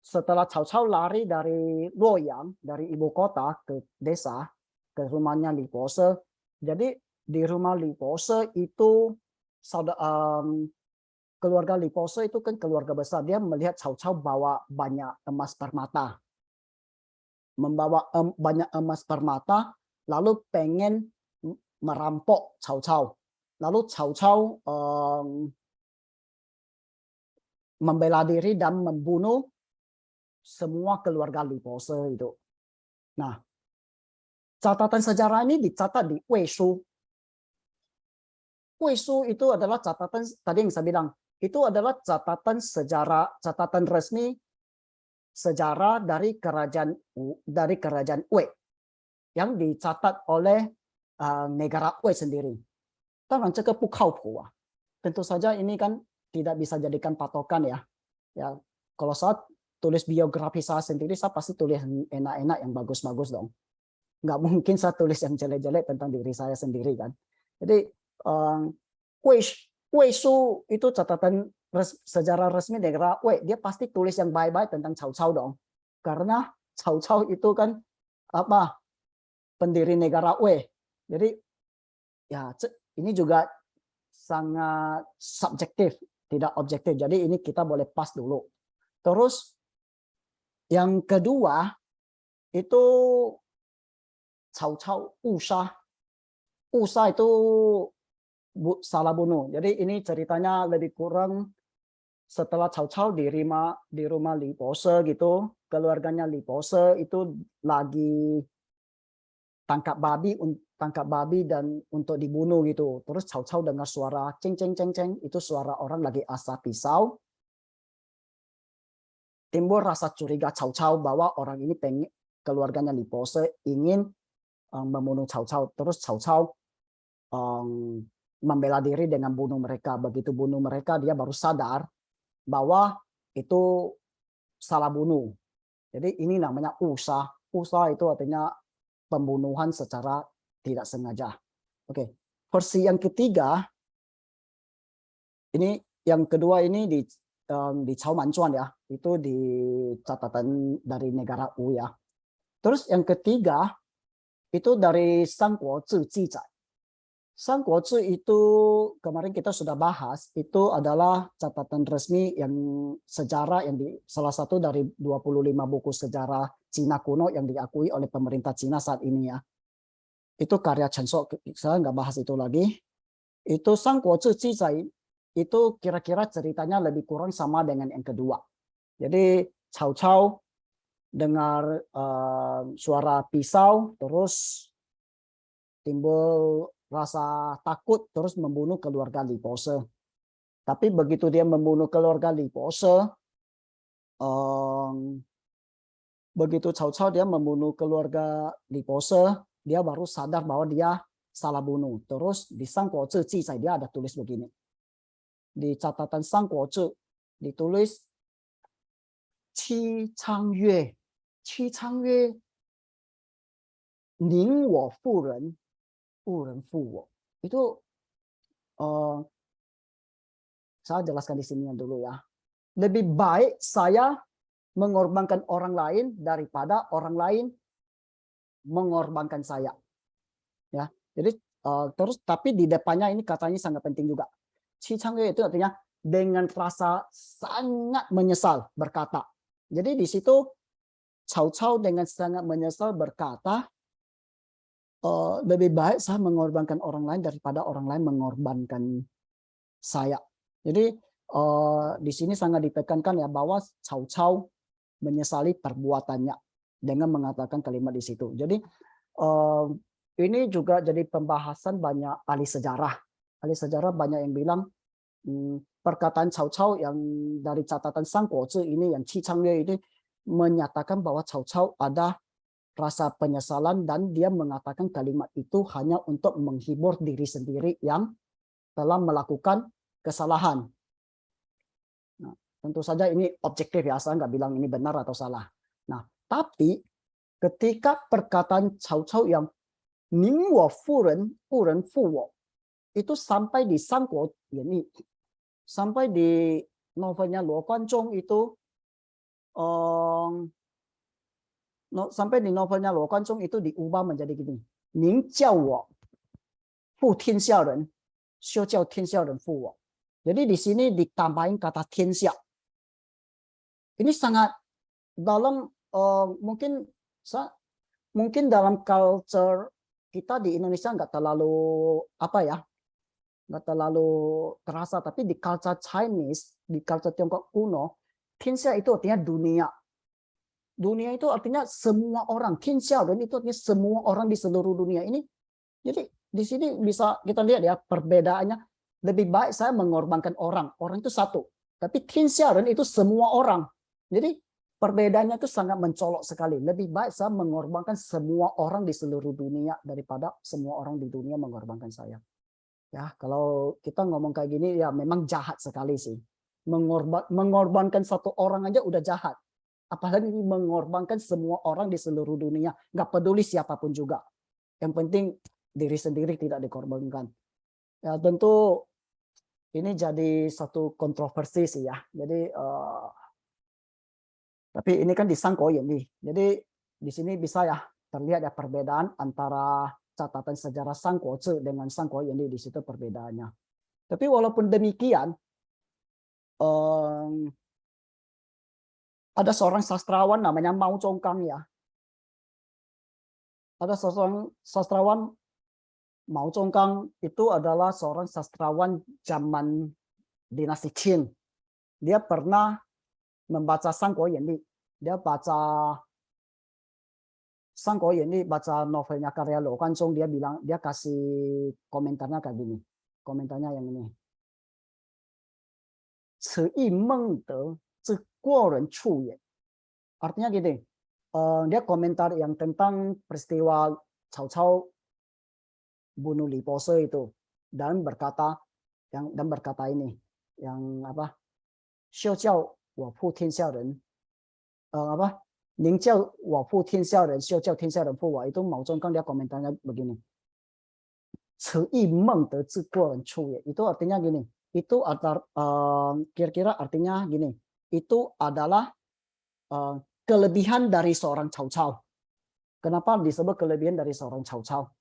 setelah Cao Cao lari dari Luoyang, dari ibu kota ke desa, ke rumahnya Li Bo She. Jadi di rumah Li Bo She itu keluarga Li Bo She itu kan keluarga besar. Dia melihat Cao Cao bawa banyak emas permata. Membawa banyak emas permata, lalu pengen merampok Cao Cao. Lalu Cao Cao membela diri dan membunuh semua keluarga Li Bo She itu. Nah, catatan sejarah ini dicatat di Wei Shu. Wei Shu itu adalah catatan, tadi yang saya bilang, itu adalah catatan sejarah, catatan resmi sejarah dari kerajaan Wei yang dicatat oleh negara Wei sendiri. Tentu saja ini kan tidak bisa jadikan patokan ya. Ya, kalau saya tulis biografi saya sendiri, saya pasti tulis yang enak-enak, yang bagus-bagus dong. Nggak mungkin saya tulis yang jelek-jelek tentang diri saya sendiri kan. Jadi Wei Shu itu catatan sejarah resmi negara Wei. Dia pasti tulis yang baik-baik tentang Cao Cao dong. Karena Cao Cao itu kan apa, pendiri negara Wei. Jadi ya ini juga sangat subjektif, tidak objektif. Jadi ini kita boleh pas dulu. Terus yang kedua itu Cao Cao Usha. Usha itu salah bunuh. Jadi ini ceritanya lebih kurang setelah Cao Cao di rumah Li Bo She gitu, keluarganya Li Bo She itu lagi tangkap babi dan untuk dibunuh gitu. Terus Cao Cao dengar suara ceng ceng ceng ceng, itu suara orang lagi asap pisau. Timbul rasa curiga Cao Cao bahwa orang ini keluarganya Li Bo She ingin membunuh Cao Cao. Terus Cao Cao membela diri dengan bunuh mereka. Begitu bunuh mereka, dia baru sadar bahwa itu salah bunuh. Jadi ini namanya usha. Usha itu artinya pembunuhan secara tidak sengaja. Oke, versi yang ketiga, ini yang kedua ini di Cao Manzhuang ya, itu di catatan dari negara Wu ya. Terus yang ketiga itu dari Sangguozhi Jizai. Sangguozhi itu kemarin kita sudah bahas, itu adalah catatan resmi yang sejarah yang salah satu dari 25 buku sejarah Cina kuno yang diakui oleh pemerintah Cina saat ini ya. Itu karya Chen Shou, saya nggak bahas itu lagi. Itu Sangguozhi Jizai itu kira-kira ceritanya lebih kurang sama dengan yang kedua. Jadi Cao Cao dengar suara pisau, terus timbul rasa takut, terus membunuh keluarga Li Pose. Tapi begitu dia membunuh keluarga Li Pose, begitu Cao Cao dia membunuh keluarga Li Pose, dia baru sadar bahwa dia salah bunuh. Terus di Sang Kuo Zhi Jizai dia ada tulis begini. Di catatan Sang Kuo Zhi ditulis Qi Changyue, Qi Changyue, ning wo fu ren, fu ren fu wo. Itu saya jelaskan di sini dulu ya. Lebih baik saya mengorbankan orang lain daripada orang lain mengorbankan saya. Ya, jadi terus tapi di depannya ini katanya sangat penting juga. Qi Changyue itu artinya dengan rasa sangat menyesal berkata. Jadi di situ Cao Cao dengan sangat menyesal berkata, lebih baik saya mengorbankan orang lain daripada orang lain mengorbankan saya. Jadi di sini sangat ditekankan ya bahwa Cao Cao menyesali perbuatannya dengan mengatakan kalimat di situ. Jadi ini juga jadi pembahasan banyak ahli sejarah. Ahli sejarah banyak yang bilang perkataan Cao Cao yang dari catatan Sang Kuo Zhi ini, yang Qi Changyue ini menyatakan bahwa Cao Cao ada rasa penyesalan dan dia mengatakan kalimat itu hanya untuk menghibur diri sendiri yang telah melakukan kesalahan. Nah, tentu saja ini objektif ya, saya nggak bilang ini benar atau salah. Nah, tapi ketika perkataan Cao Cao yang ning wo fu ren fu wo itu sampai di Sang Kuo ini, sampai di novelnya Luo Guanzhong itu, sampai di novelnya Luo Guanzhong itu diubah menjadi gini, ning jiao wo fu tian xia ren, xiu jiao tian xia ren fu wo. Jadi di sini ditambahin kata tian xia. Ini sangat dalam mungkin dalam culture kita di Indonesia nggak terlalu nggak terlalu terasa, tapi di culture Chinese, di culture Tiongkok kuno, tianxia itu artinya dunia. Dunia itu artinya semua orang. Tianxia dan itu artinya semua orang di seluruh dunia ini. Jadi di sini bisa kita lihat ya perbedaannya. Lebih baik saya mengorbankan orang. Orang itu satu. Tapi tianxia dan itu semua orang. Jadi perbedaannya itu sangat mencolok sekali. Lebih baik saya mengorbankan semua orang di seluruh dunia daripada semua orang di dunia mengorbankan saya. Ya, kalau kita ngomong kayak gini ya memang jahat sekali sih. Mengorbankan satu orang aja udah jahat. Apalagi mengorbankan semua orang di seluruh dunia. Nggak peduli siapapun juga. Yang penting diri sendiri tidak dikorbankan. Ya tentu ini jadi satu kontroversi sih ya. Jadi tapi ini kan di Sang Kuo Yan Li. Jadi di sini bisa ya terlihat ya perbedaan antara catatan sejarah Sang Kuo Zhi dengan Sang Kuo Yan Li, di situ perbedaannya. Tapi walaupun demikian, ada seorang sastrawan namanya Mao Zonggang ya. Ada seorang sastrawan Mao Zonggang itu adalah seorang sastrawan zaman dinasti Qin. Dia pernah membaca Sang Kuo Yan Li. Dia baca Sang Kuo Yan Li, baca novelnya karya Luo Guanzhong, dia bilang, dia kasih komentarnya kayak gini. Komentarnya yang ini. Artinya gini, dia komentar yang tentang peristiwa Cao Cao bunuh Li Pose itu, dan berkata ini, yang apa? Xiu jiao wo fu tian xia ren, apa? Ning jiao wo fu tian xia ren, xiu jiao tian xia ren fu wo, itu Mao Zonggang dia komentarnya begini. Itu artinya gini, itu kira-kira artinya gini, itu adalah kelebihan dari seorang Cao Cao. Kenapa disebut kelebihan dari seorang Cao Cao?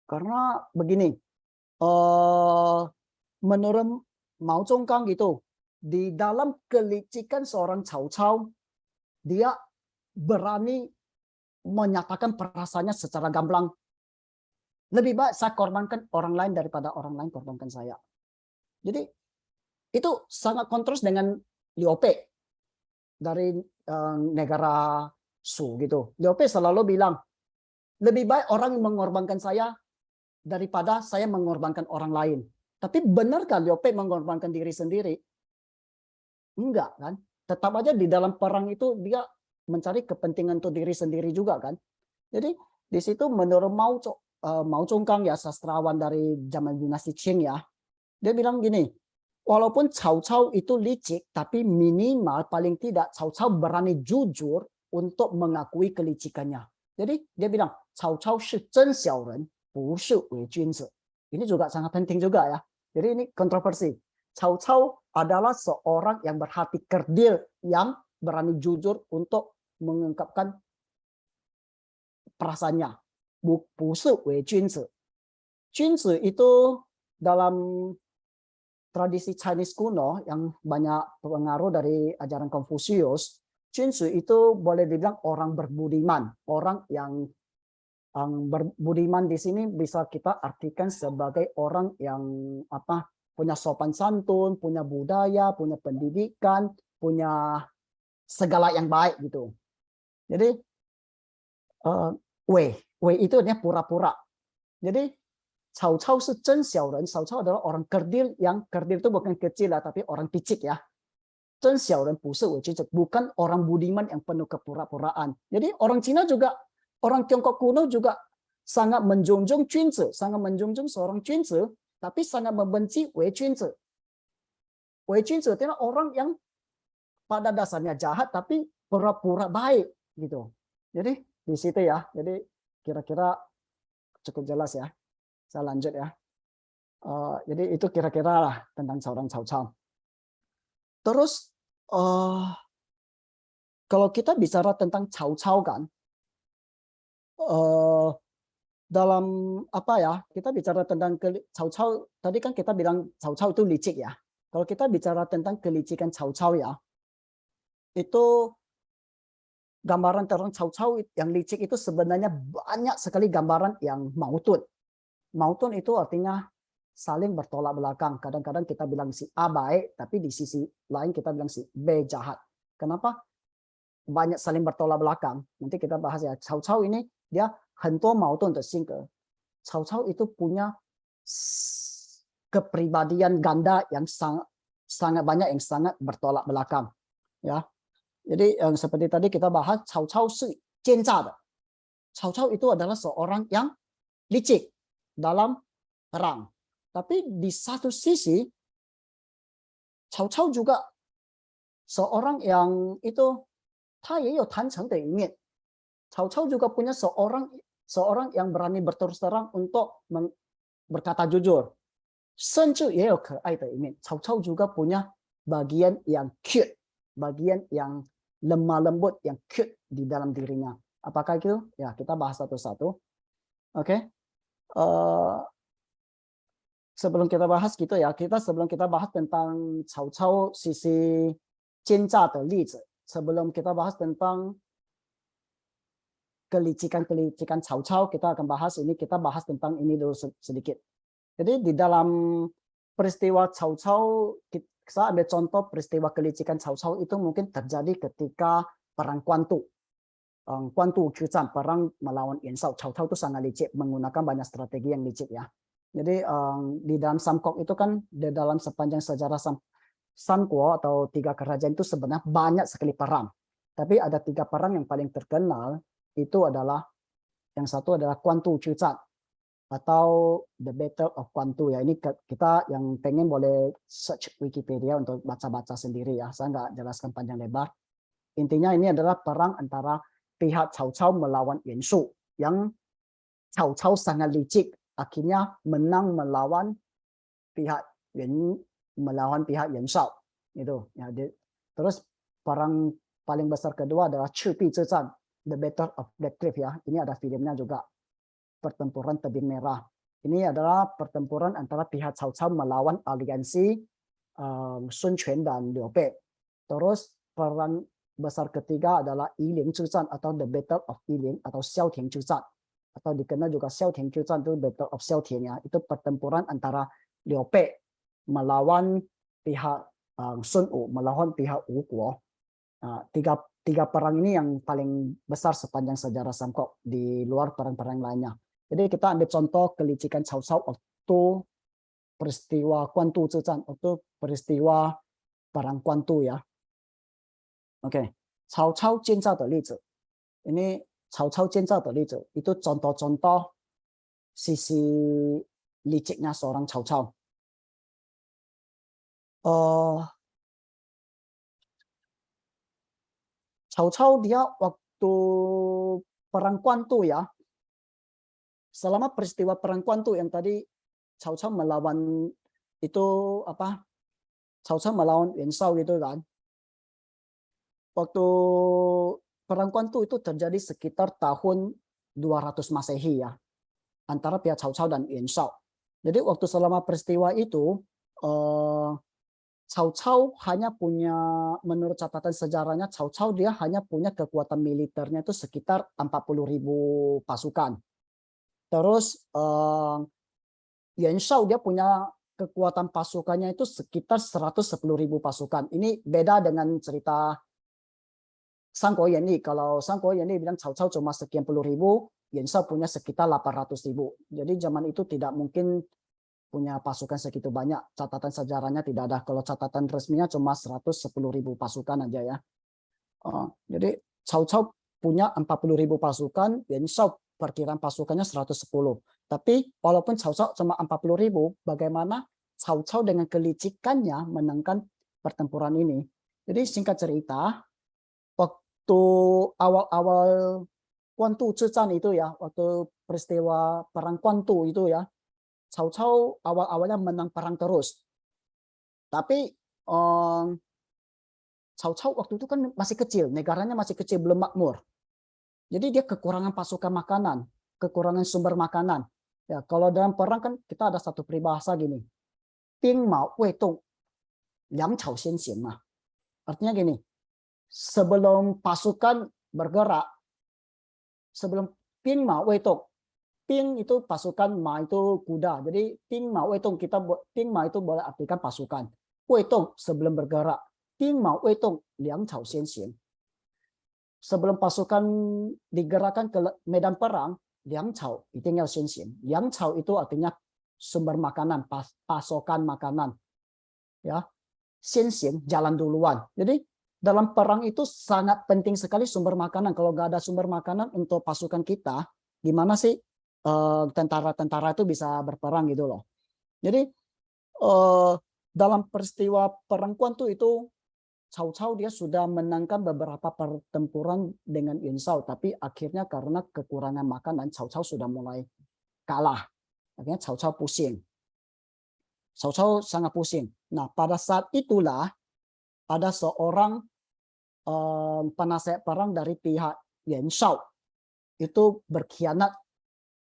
Karena begini, menurut Mao Zonggang gitu, di dalam kelicikan seorang Cao Cao, dia berani menyatakan perasaannya secara gamblang. Lebih baik saya korbankan orang lain daripada orang lain korbankan saya. Jadi itu sangat kontras dengan Liu Bei. negara Su gitu. Liu Bei selalu bilang, lebih baik orang mengorbankan saya daripada saya mengorbankan orang lain. Tapi benarkah Liu Bei mengorbankan diri sendiri? Enggak kan? Tetap aja di dalam perang itu dia mencari kepentingan untuk diri sendiri juga kan. Jadi di situ menurut Mao Zedong ya, sastrawan dari zaman dinasti Qing ya, dia bilang gini, walaupun Cao Cao itu licik, tapi minimal paling tidak Cao Cao berani jujur untuk mengakui kelicikannya. Jadi dia bilang Cao Cao 是真小人，不是伪君子. Ini juga sangat penting juga ya. Jadi ini kontroversi. Cao Cao adalah seorang yang berhati kerdil, yang berani jujur untuk mengungkapkan perasaannya. 不是伪君子. 君子itu dalam tradisi Chinese kuno yang banyak pengaruh dari ajaran Konfusius, Junzi itu boleh dibilang orang berbudiman, orang yang berbudiman di sini bisa kita artikan sebagai orang yang punya sopan santun, punya budaya, punya pendidikan, punya segala yang baik gitu. Jadi wei itu artinya pura-pura. Jadi Cao Cao 是真小人, Cao Cao adalah orang kerdil, yang kerdil itu bukan kecil lah, tapi orang picik ya. 真小人不是伪君子, bukan orang budiman yang penuh kepura-puraan. Jadi orang Cina juga, orang Tiongkok kuno juga sangat menjunjung Junzi, sangat menjunjung seorang Junzi, tapi sangat membenci Wei Junzi. Wei Junzi adalah orang yang pada dasarnya jahat tapi pura-pura baik gitu. Jadi di situ ya. Jadi kira-kira cukup jelas ya. Saya lanjut ya. Jadi itu kira-kira lah tentang seorang Cao Cao. Terus kalau kita bicara tentang Cao Cao kan, dalam kita bicara tentang Cao Cao, tadi kan kita bilang Cao Cao itu licik ya. Kalau kita bicara tentang kelicikan Cao Cao ya, itu gambaran tentang Cao Cao yang licik itu sebenarnya banyak sekali gambaran yang mautun. Mautun itu artinya saling bertolak belakang. Kadang-kadang kita bilang si A baik, tapi di sisi lain kita bilang si B jahat. Kenapa? Banyak saling bertolak belakang. Nanti kita bahas ya. Cao Cao ini dia 很多矛盾的性格. Cao Cao itu punya kepribadian ganda yang sangat banyak, yang sangat bertolak belakang. Ya. Jadi yang seperti tadi kita bahas, Cao Cao 是奸诈的. Cao Cao itu adalah seorang yang licik dalam perang. Tapi di satu sisi, Cao Cao juga seorang yang itu, 他也有坦诚的一面. Cao Cao juga punya seorang yang berani berterus terang untuk berkata jujur. 甚至也有可爱的一面. Cao Cao juga punya bagian yang cute, bagian yang lemah lembut, yang cute di dalam dirinya. Apakah itu? Ya, kita bahas satu-satu. Oke. Sebelum kita bahas gitu ya, sebelum kita bahas tentang Cao Cao sisi 奸诈的例子, sebelum kita bahas tentang kelicikan-kelicikan Cao Cao, kita akan bahas ini, kita bahas tentang ini dulu sedikit. Jadi di dalam peristiwa Cao Cao, saya ambil contoh peristiwa kelicikan Cao Cao itu mungkin terjadi ketika perang Quantu. Quantu Qiuzhan, perang melawan Yuan Shao. Cao Cao itu sangat licik, menggunakan banyak strategi yang licik ya. Jadi di dalam Samkok itu kan, di dalam sepanjang sejarah Samguo atau 3 kerajaan itu sebenarnya banyak sekali perang. Tapi ada 3 perang yang paling terkenal, itu adalah, yang satu adalah Quantu Qiuzhan atau The Battle of Quantu ya. Ini kita yang pengen boleh search Wikipedia untuk baca-baca sendiri ya. Saya nggak jelaskan panjang lebar. Intinya ini adalah perang antara pihak Cao Cao melawan Yuan Shu, yang Cao Cao sangat licik, akhirnya menang melawan pihak Yuan Shao itu ya. Terus perang paling besar kedua adalah Chibi Zizhan, The Battle of Black Cliff ya. Ini ada filmnya juga, pertempuran tebing merah. Ini adalah pertempuran antara pihak Cao Cao melawan aliansi Sun Quan dan Liu Bei. Terus perang besar ketiga adalah Yiling Zizhan atau The Battle of Yiling atau Xiaotian Zizhan, atau dikenal juga Xiaotian Zizhan itu Battle of Xiaotian ya. Itu pertempuran antara Liu Bei melawan pihak Sun Wu, melawan pihak Wu Guo. Nah, tiga perang ini yang paling besar sepanjang sejarah Samkok di luar perang-perang lainnya. Jadi kita ambil contoh kelicikan Cao Cao waktu peristiwa Guantu Zhejiang, waktu peristiwa perang Guantu ya. Oke, Cao Cao 建造的例子. Ini Cao Cao 建造的例子, itu contoh-contoh sisi liciknya seorang Cao Cao. Cao Cao dia waktu perang Guantu ya, selama peristiwa perang Guantu yang tadi Cao Cao melawan itu apa? Cao Cao melawan Yuan Shao gitu kan. Waktu perang Guantu itu terjadi sekitar tahun 200 Masehi ya, antara pihak Cao Cao dan Yuan Shao. Jadi waktu selama peristiwa itu Cao Cao hanya punya, menurut catatan sejarahnya, Cao Cao dia hanya punya kekuatan militernya itu sekitar 40.000 pasukan. Terus Yuan Shao dia punya kekuatan pasukannya itu sekitar 110.000 pasukan. Ini beda dengan cerita Sangko Yanli. Kalau Sangko Yanli bilang Cao Cao cuma sekian puluh ribu, Yuan Shao punya sekitar 800.000. Jadi zaman itu tidak mungkin punya pasukan segitu banyak. Catatan sejarahnya tidak ada. Kalau catatan resminya cuma 110.000 pasukan aja ya. Jadi Cao Cao punya 40.000 pasukan, Yuan Shao perkiraan pasukannya 110. Tapi walaupun Cao Cao cuma 40.000, bagaimana Cao Cao dengan kelicikannya menangkan pertempuran ini. Jadi singkat cerita, waktu awal-awal Guantu Zhejiang itu ya, waktu peristiwa perang Guantu itu ya, Cao Cao awal-awalnya menang perang terus. Tapi Cao Cao waktu itu kan masih kecil, negaranya masih kecil, belum makmur. Jadi dia kekurangan pasukan makanan, kekurangan sumber makanan. Ya, kalau dalam perang kan kita ada satu peribahasa gini, Bing Mao Wei Dong, Liang Cao Xian Xian. Artinya gini, sebelum pasukan bergerak, sebelum Bing Mao Wei Dong, Ping itu pasukan, Ma itu kuda. Jadi Ping Mao Wei Dong, kita Ping Ma itu boleh artikan pasukan. Wei Dong sebelum bergerak, Ping Mao Wei Dong, Liang Cao Xian Xian. Sebelum pasukan digerakkan ke medan perang, Liang Cao itu tinggal Xian Xian. Liang Cao itu artinya sumber makanan, pasokan makanan. Ya, Xian Xian jalan duluan. Jadi dalam perang itu sangat penting sekali sumber makanan. Kalau nggak ada sumber makanan untuk pasukan kita, gimana sih tentara-tentara itu bisa berperang gitu loh. Jadi dalam peristiwa perang Guantu itu Cao Cao dia sudah menangkan beberapa pertempuran dengan Yuan Shao, tapi akhirnya karena kekurangan makanan, Cao Cao sudah mulai kalah. Akhirnya Cao Cao pusing. Cao Cao sangat pusing. Nah, pada saat itulah ada seorang penasihat perang dari pihak Yuan Shao itu berkhianat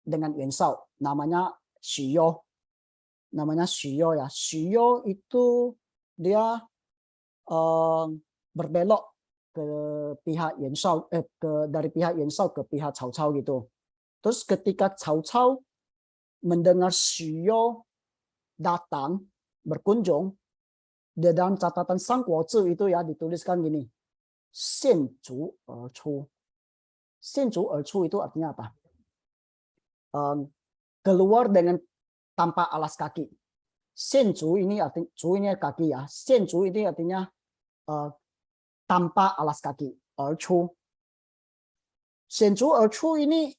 dengan Yuan Shao. Namanya Xu You. Namanya Xu You ya. Xu You itu dia berbelok ke pihak Yuan Shao, dari pihak Yuan Shao ke pihak Cao Cao gitu. Terus ketika Cao Cao mendengar Xu You datang berkunjung, di dalam catatan Sangguozi itu ya dituliskan gini, Xian Zhu Er Chu. Xian Zhu Er Chu itu artinya apa? Keluar dengan tanpa alas kaki. Xian Zhu ini artinya, Zhu ini kaki ya. Xian Zhu ini artinya tanpa alas kaki. Erchu. Shenchu Erchu ini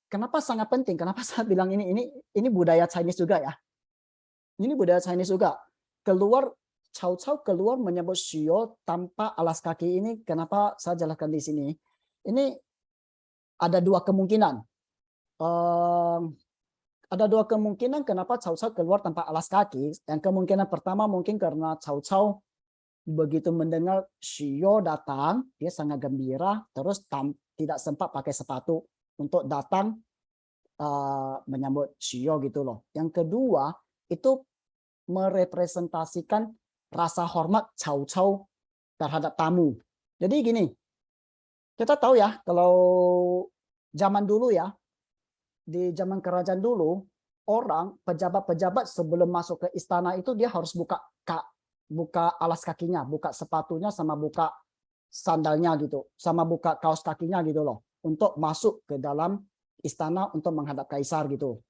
kenapa sangat penting? Kenapa saya bilang ini budaya Chinese juga ya? Ini budaya Chinese juga. Keluar Cao Cao keluar menyebut Xu You tanpa alas kaki ini. Kenapa saya jelaskan di sini? Ini ada dua kemungkinan. Ada dua kemungkinan kenapa Cao Cao keluar tanpa alas kaki. Yang kemungkinan pertama mungkin karena Cao Cao begitu mendengar Xu You datang, dia sangat gembira, terus tidak sempat pakai sepatu untuk datang menyambut Xu You gitu loh. Yang kedua, itu merepresentasikan rasa hormat Cao Cao terhadap tamu. Jadi gini, kita tahu ya, kalau zaman dulu ya, di zaman kerajaan dulu, orang, pejabat-pejabat sebelum masuk ke istana itu dia harus buka alas kakinya, buka sepatunya sama buka sandalnya gitu, sama buka kaos kakinya gitu loh, untuk masuk ke dalam istana untuk menghadap kaisar gitu.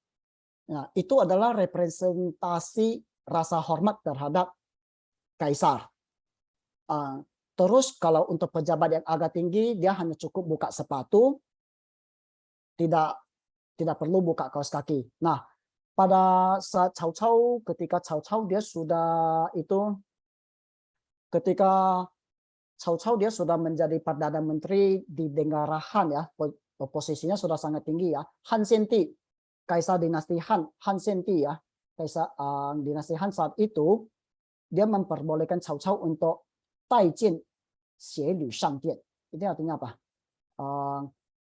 Nah, itu adalah representasi rasa hormat terhadap kaisar. Terus kalau untuk pejabat yang agak tinggi, dia hanya cukup buka sepatu, tidak tidak perlu buka kaos kaki. Nah, pada saat Cao Cao, ketika Cao Cao dia sudah itu, ketika Cao Cao dia sudah menjadi perdana menteri di negara Han ya, posisinya sudah sangat tinggi ya. Han Senti, kaisar dinasti Han, Han Senti ya, kaisar dinasti Han saat itu dia memperbolehkan Cao Cao untuk Taijin Xie Lü Shang Dian. Itu artinya apa?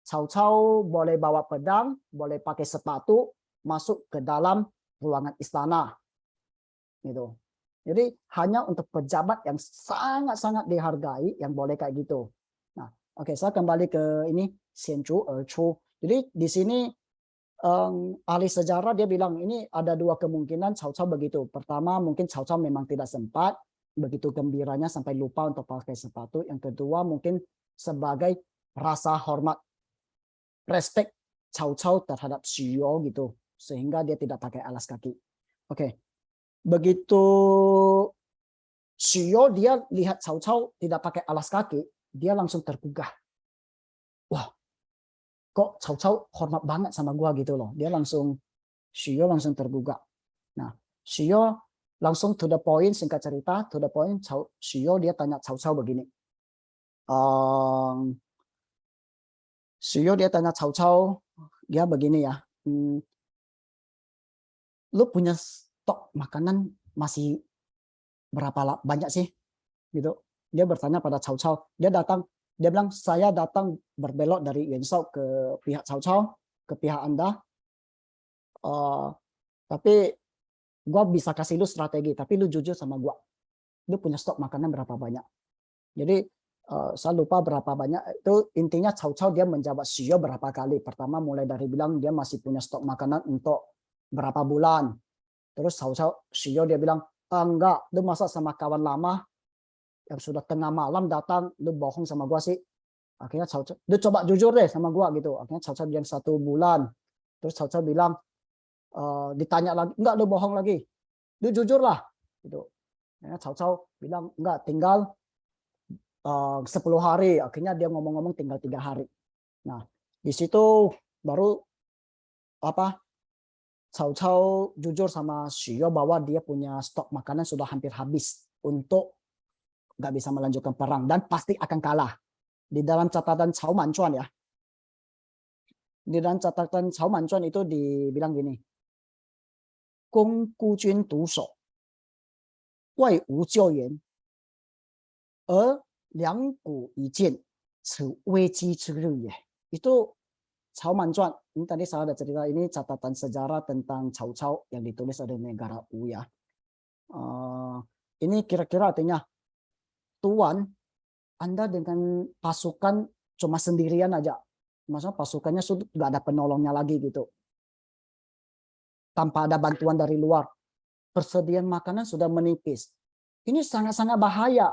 Cao Cao boleh bawa pedang, boleh pakai sepatu, masuk ke dalam ruangan istana. Gitu. Jadi hanya untuk pejabat yang sangat-sangat dihargai yang boleh kayak gitu. Nah, oke, saya kembali ke ini Xian Zhu Er Chu. Jadi di sini ahli sejarah dia bilang ini ada dua kemungkinan Cao Cao begitu. Pertama, mungkin Cao Cao memang tidak sempat, begitu gembiranya sampai lupa untuk pakai sepatu. Yang kedua, mungkin sebagai rasa hormat, respect Cao Cao terhadap Xu Yuo gitu, sehingga dia tidak pakai alas kaki. Oke. Begitu Xu Yuo dia lihat Cao Cao tidak pakai alas kaki, dia langsung tergugah. Wah, kok Cao Cao hormat banget sama gua gitu loh. Dia langsung, Xu Yuo langsung tergugah. Nah, Xu Yuo langsung to the point, singkat cerita, to the point, Xu Yuo dia tanya Cao Cao begini. Xu Yuo dia tanya Cao Cao, dia begini ya, lu punya stok makanan masih berapa banyak sih? Gitu. Dia bertanya pada Cao Cao. Dia bilang, saya datang berbelok dari Yuan Shao ke pihak Cao Cao, ke pihak Anda. Tapi gua bisa kasih lu strategi, tapi lu jujur sama gua. Lu punya stok makanan berapa banyak? Jadi saya lupa berapa banyak. Itu intinya Cao Cao dia menjawab Xu Yuo berapa kali. Pertama mulai dari bilang dia masih punya stok makanan untuk berapa bulan. Terus Xu Yuo dia bilang, enggak, lu masa sama kawan lama yang sudah tengah malam datang, lu bohong sama gua sih. Akhirnya Cao Cao, lu coba jujur deh sama gua gitu. Akhirnya Cao Cao bilang 1 bulan. Terus Cao Cao bilang, ditanya lagi, enggak, lu bohong lagi. Lu jujur lah. Gitu. Akhirnya Cao Cao bilang, enggak, tinggal 10 hari. Akhirnya dia ngomong-ngomong tinggal 3 hari. Nah, di situ baru apa? Cao Cao jujur sama Xu Yuo bahwa dia punya stok makanan sudah hampir habis untuk nggak bisa melanjutkan perang dan pasti akan kalah. Di dalam catatan Cao Manchuan ya, di dalam catatan Cao Manchuan itu dibilang gini, Gong gu jun du shou, wai wu jiu yuan, liang gu yi jian, ci wei ji zhi ri ye. Itu Cao Manchuan. Ini tadi saya ada cerita, ini catatan sejarah tentang Cao Cao yang ditulis oleh negara Wu ya. Ini kira-kira artinya, Tuan, Anda dengan pasukan cuma sendirian aja. Maksudnya pasukannya sudah nggak ada penolongnya lagi gitu. Tanpa ada bantuan dari luar. Persediaan makanan sudah menipis. Ini sangat-sangat bahaya.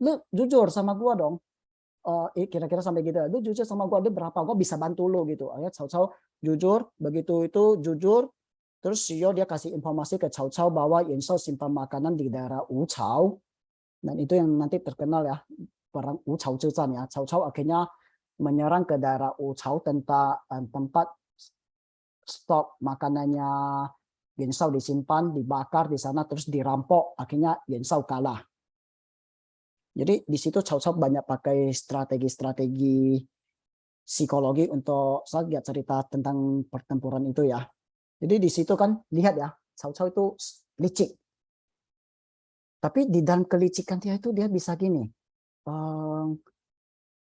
Lu jujur sama gua dong. Kira-kira sampai gitu. Lu jujur sama gua, ada berapa? Gua bisa bantu lu gitu. Akhirnya Cao Cao jujur. Begitu itu jujur. Terus Xu Yuo dia kasih informasi ke Cao Cao bahwa Yuan Shao simpan makanan di daerah Wuchao. Dan itu yang nanti terkenal ya, perang Wuchao Zhezhan ya. Cao Cao akhirnya menyerang ke daerah Wuchao tempat stok makanannya Yuan Shao disimpan, dibakar di sana, terus dirampok. Akhirnya Yuan Shao kalah. Jadi di situ Cao Cao banyak pakai strategi-strategi psikologi untuk, saya lihat cerita tentang pertempuran itu ya. Jadi di situ kan lihat ya, Cao Cao itu licik. Tapi di dalam kelicikan dia itu dia bisa gini.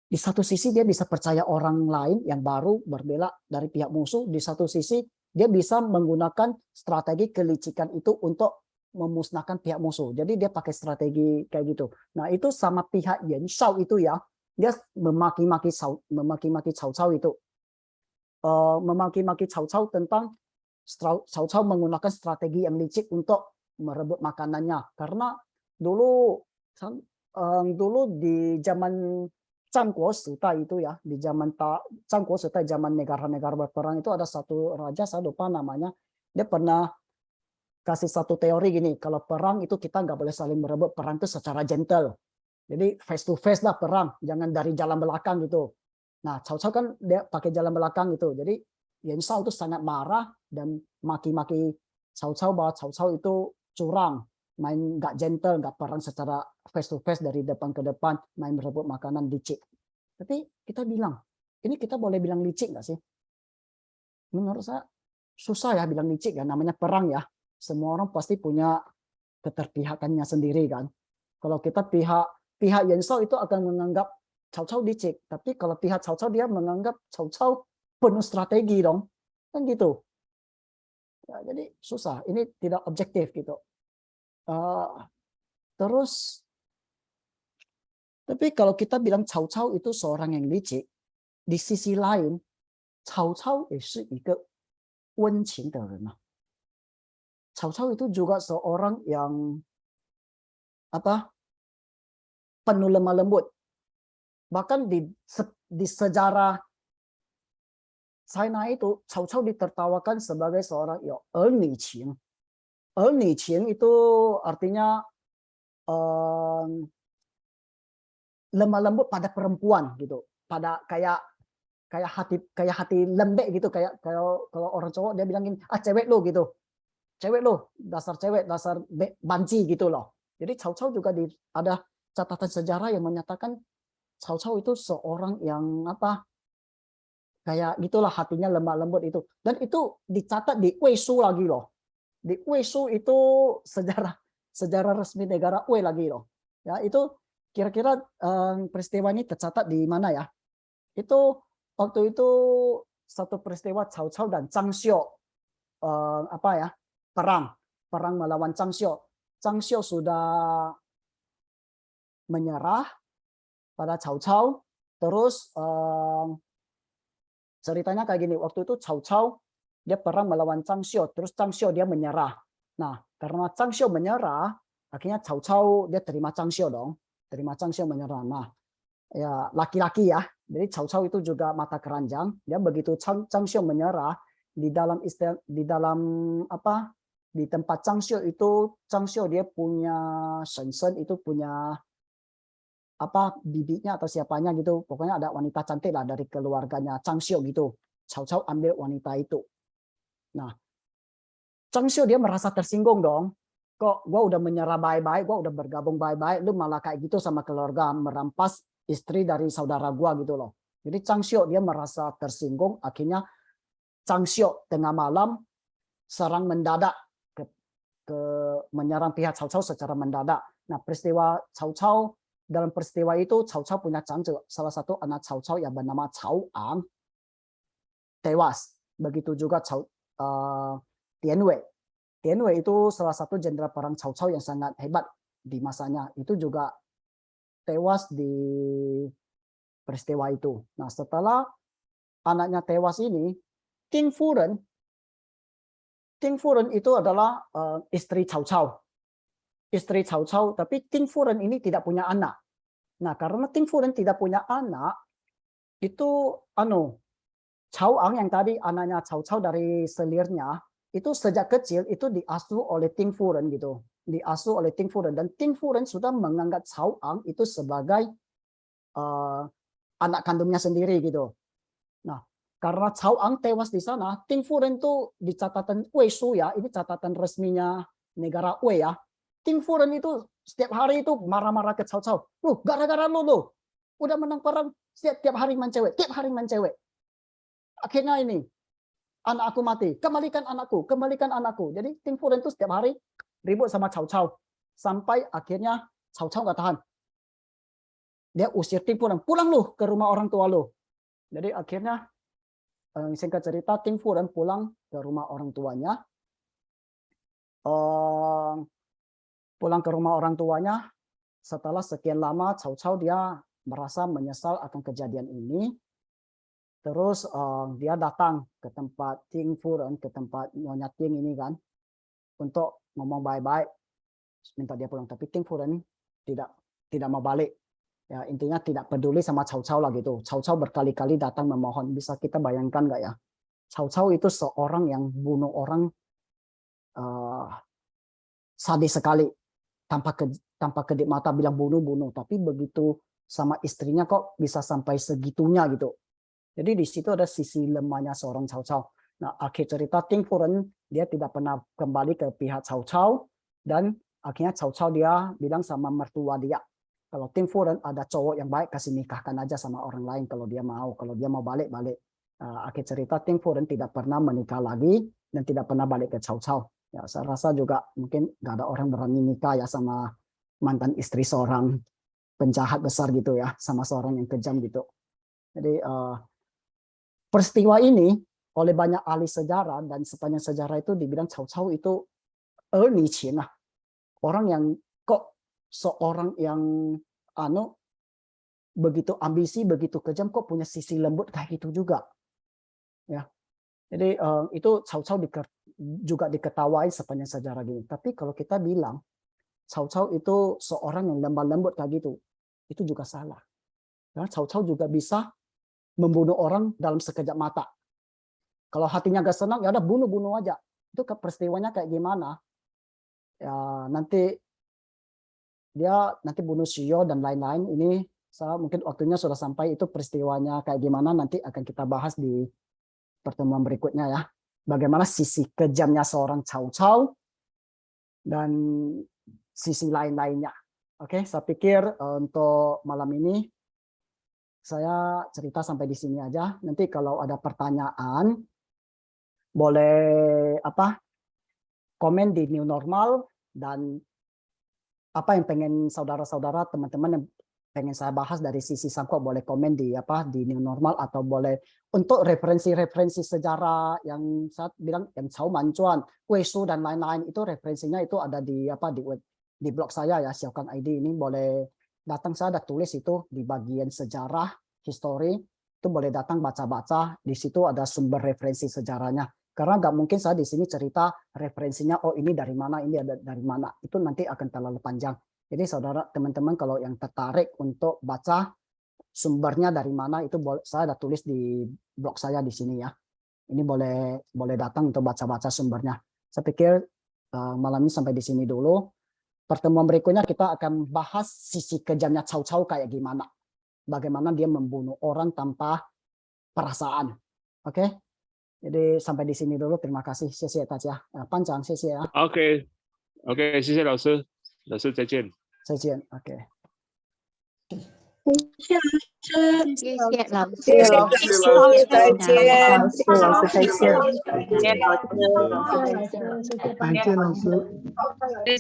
Di satu sisi dia bisa percaya orang lain yang baru berbela dari pihak musuh. Di satu sisi dia bisa menggunakan strategi kelicikan itu untuk memusnahkan pihak musuh. Jadi dia pakai strategi kayak gitu. Nah itu sama pihak Yuan Shao itu ya, dia memaki-maki Cao Cao itu, memaki-maki Cao Cao tentang Cao Cao menggunakan strategi yang licik untuk merebut makanannya. Karena dulu dulu di zaman Zhangguo Sitai itu ya, di zaman Zhangguo Sitai, zaman negara-negara berperang itu ada satu raja, saya lupa namanya, dia pernah kasih satu teori gini, kalau perang itu kita nggak boleh saling merebut, perang itu secara gentle. Jadi face to face lah perang, jangan dari jalan belakang gitu. Nah, Cao Cao kan dia pakai jalan belakang itu. Jadi Yuan Shao itu sangat marah dan maki-maki Cao Cao bahwa Cao Cao itu curang, main nggak gentle, nggak perang secara face to face dari depan ke depan, main berebut makanan licik. Tapi kita bilang, ini kita boleh bilang licik nggak sih? Menurut saya susah ya bilang licik ya, namanya perang ya. Semua orang pasti punya keterpihakannya sendiri kan. Kalau kita pihak Yuan Shao itu akan menganggap Cao Cao licik, tapi kalau pihak Cao Cao dia menganggap Cao Cao penuh strategi dong, kan gitu. Ya, jadi susah, ini tidak objektif gitu. Terus, tapi kalau kita bilang Cao Cao itu seorang yang licik, di sisi lain Cao Cao 也是一个温情的人啊。Cao Cao itu juga seorang yang apa penuh lemah lembut. Bahkan di sejarah China itu Cao Cao ditertawakan sebagai seorang ya erni qing. Erni qing itu artinya lemah lembut pada perempuan gitu, pada kayak hati lembek gitu, kayak kalau orang cowok dia bilang gini, ah cewek lo gitu, cewek lo, dasar banci gitu loh. Jadi Cao Cao juga ada catatan sejarah yang menyatakan Cao Cao itu seorang yang apa kayak gitulah, hatinya lemah lembut itu, dan itu dicatat di Weishu lagi loh. Di Weishu itu sejarah resmi negara Wei lagi loh. Ya itu kira-kira peristiwa ini tercatat di mana ya? Itu waktu itu satu peristiwa Cao Cao dan Zhang Xiu apa ya perang melawan Zhang Xiu. Zhang Xiu sudah menyerah pada Cao Cao. Terus ceritanya kayak gini, waktu itu Cao Cao dia perang melawan Zhang Xiu, terus Zhang Xiu dia menyerah. Nah, karena Zhang Xiu menyerah, akhirnya Cao Cao dia terima Zhang Xiu dong, terima Zhang Xiu menyerah. Nah, ya laki-laki ya, jadi Cao Cao itu juga mata keranjang. Dia begitu Zhang Xiu menyerah, di dalam apa di tempat Zhang Xiu itu, Zhang Xiu dia punya Shensen itu punya apa bibinya atau siapanya gitu, pokoknya ada wanita cantik lah dari keluarganya Zhang Xiu gitu. Cao Cao ambil wanita itu. Nah, Zhang Xiu dia merasa tersinggung dong. Kok gua udah menyerah baik-baik, gua udah bergabung baik-baik, lu malah kayak gitu sama keluarga, merampas istri dari saudara gua gitu loh. Jadi Zhang Xiu dia merasa tersinggung, akhirnya Zhang Xiu tengah malam serang mendadak ke menyerang pihak Cao Cao secara mendadak. Nah, peristiwa Cao Cao, dalam peristiwa itu Cao Cao punya cancu, salah satu anak Cao Cao yang bernama Cao Ang tewas. Begitu juga Tian Wei. Tian Wei itu salah satu jenderal perang Cao Cao yang sangat hebat di masanya. Itu juga tewas di peristiwa itu. Nah, setelah anaknya tewas ini, Ting Furen itu adalah istri Cao Cao. Istri Cao Cao, tapi Ting Furen ini tidak punya anak. Nah, karena Ting Furen tidak punya anak, itu Cao Ang yang tadi anaknya Cao Cao dari selirnya, itu sejak kecil itu diasuh oleh Ting Furen gitu. Diasuh oleh Ting Furen, dan Ting Furen sudah menganggap Cao Ang itu sebagai anak kandungnya sendiri gitu. Nah, karena Cao Ang tewas di sana, Ting Furen itu di catatan Weishu ya, ini catatan resminya negara Wei ya. Ting Furen itu setiap hari itu marah-marah ke Cao Cao. Lu gara-gara lu udah menang perang, setiap hari main cewek, tiap hari main cewek. Akhirnya ini anak aku mati, kembalikan anakku. Jadi Ting Furen itu setiap hari ribut sama Cao Cao, sampai akhirnya Cao Cao nggak tahan. Dia usir Ting Furen, pulang lu ke rumah orang tua lu. Jadi akhirnya singkat cerita Ting Furen pulang ke rumah orang tuanya. Pulang ke rumah orang tuanya, setelah sekian lama Cao Cao dia merasa menyesal akan kejadian ini. Terus dia datang ke tempat Ting Furen, ke tempat Nyonya Ting ini kan, untuk ngomong baik-baik, minta dia pulang. Tapi Ting Furen tidak tidak mau balik. Ya, intinya tidak peduli sama Cao Cao lah gitu. Cao Cao berkali-kali datang memohon. Bisa kita bayangkan nggak ya? Cao Cao itu seorang yang bunuh orang sadis sekali, tanpa kedip mata bilang bunuh. Tapi begitu sama istrinya kok bisa sampai segitunya gitu. Jadi di situ ada sisi lemahnya seorang Cao Cao. Nah, akhir cerita Ting Furen dia tidak pernah kembali ke pihak Cao Cao, dan akhirnya Cao Cao dia bilang sama mertua dia, kalau Ting Furen ada cowok yang baik, kasih nikahkan aja sama orang lain kalau dia mau balik. Akhir cerita Ting Furen tidak pernah menikah lagi dan tidak pernah balik ke Cao Cao. Ya, saya rasa juga mungkin nggak ada orang berani nikah ya sama mantan istri seorang penjahat besar gitu ya, sama seorang yang kejam gitu. Jadi peristiwa ini oleh banyak ahli sejarah dan sepanjang sejarah itu dibilang Cao Cao itu Cina, orang yang kok seorang yang begitu ambisi, begitu kejam, kok punya sisi lembut kayak gitu juga. Ya. Jadi itu Cao Cao juga diketawai sepanjang sejarah gini. Tapi kalau kita bilang Cao Cao itu seorang yang lemah lembut kayak gitu, itu juga salah. Karena Cao Cao juga bisa membunuh orang dalam sekejap mata. Kalau hatinya gak senang, ya udah bunuh aja. Itu peristiwanya kayak gimana? Ya nanti dia bunuh Shio dan lain-lain. Ini mungkin waktunya sudah sampai, itu peristiwanya kayak gimana nanti akan kita bahas di pertemuan berikutnya ya. Bagaimana sisi kejamnya seorang Cao Cao dan sisi lain-lainnya. Oke, saya pikir untuk malam ini saya cerita sampai di sini aja. Nanti kalau ada pertanyaan boleh komen di New Normal, dan apa yang pengen saudara-saudara, teman-teman yang pengen saya bahas dari sisi Sangkok boleh komen di New Normal, atau boleh untuk referensi-referensi sejarah yang saya bilang yang Cao Mancuan, Wei Shu dan lain-lain, itu referensinya itu ada di di blog saya ya, Xiaokang ID ini, boleh datang, saya ada tulis itu di bagian sejarah, history, itu boleh datang baca-baca, di situ ada sumber referensi sejarahnya. Karena nggak mungkin saya di sini cerita referensinya, oh ini dari mana, ini ada dari mana, itu nanti akan terlalu panjang. Jadi saudara, teman-teman kalau yang tertarik untuk baca sumbernya dari mana, itu saya ada tulis di blog saya di sini ya. Ini boleh datang untuk baca-baca sumbernya. Saya pikir malam ini sampai di sini dulu. Pertemuan berikutnya kita akan bahas sisi kejamnya Cao Cao kayak gimana. Bagaimana dia membunuh orang tanpa perasaan. Oke? Jadi sampai di sini dulu. Terima kasih. 谢谢大家。班长，谢谢啊。OK，谢谢老师，老师再见。再见。OK。谢谢老师，谢谢老师，再见。老师再见。再见，老师。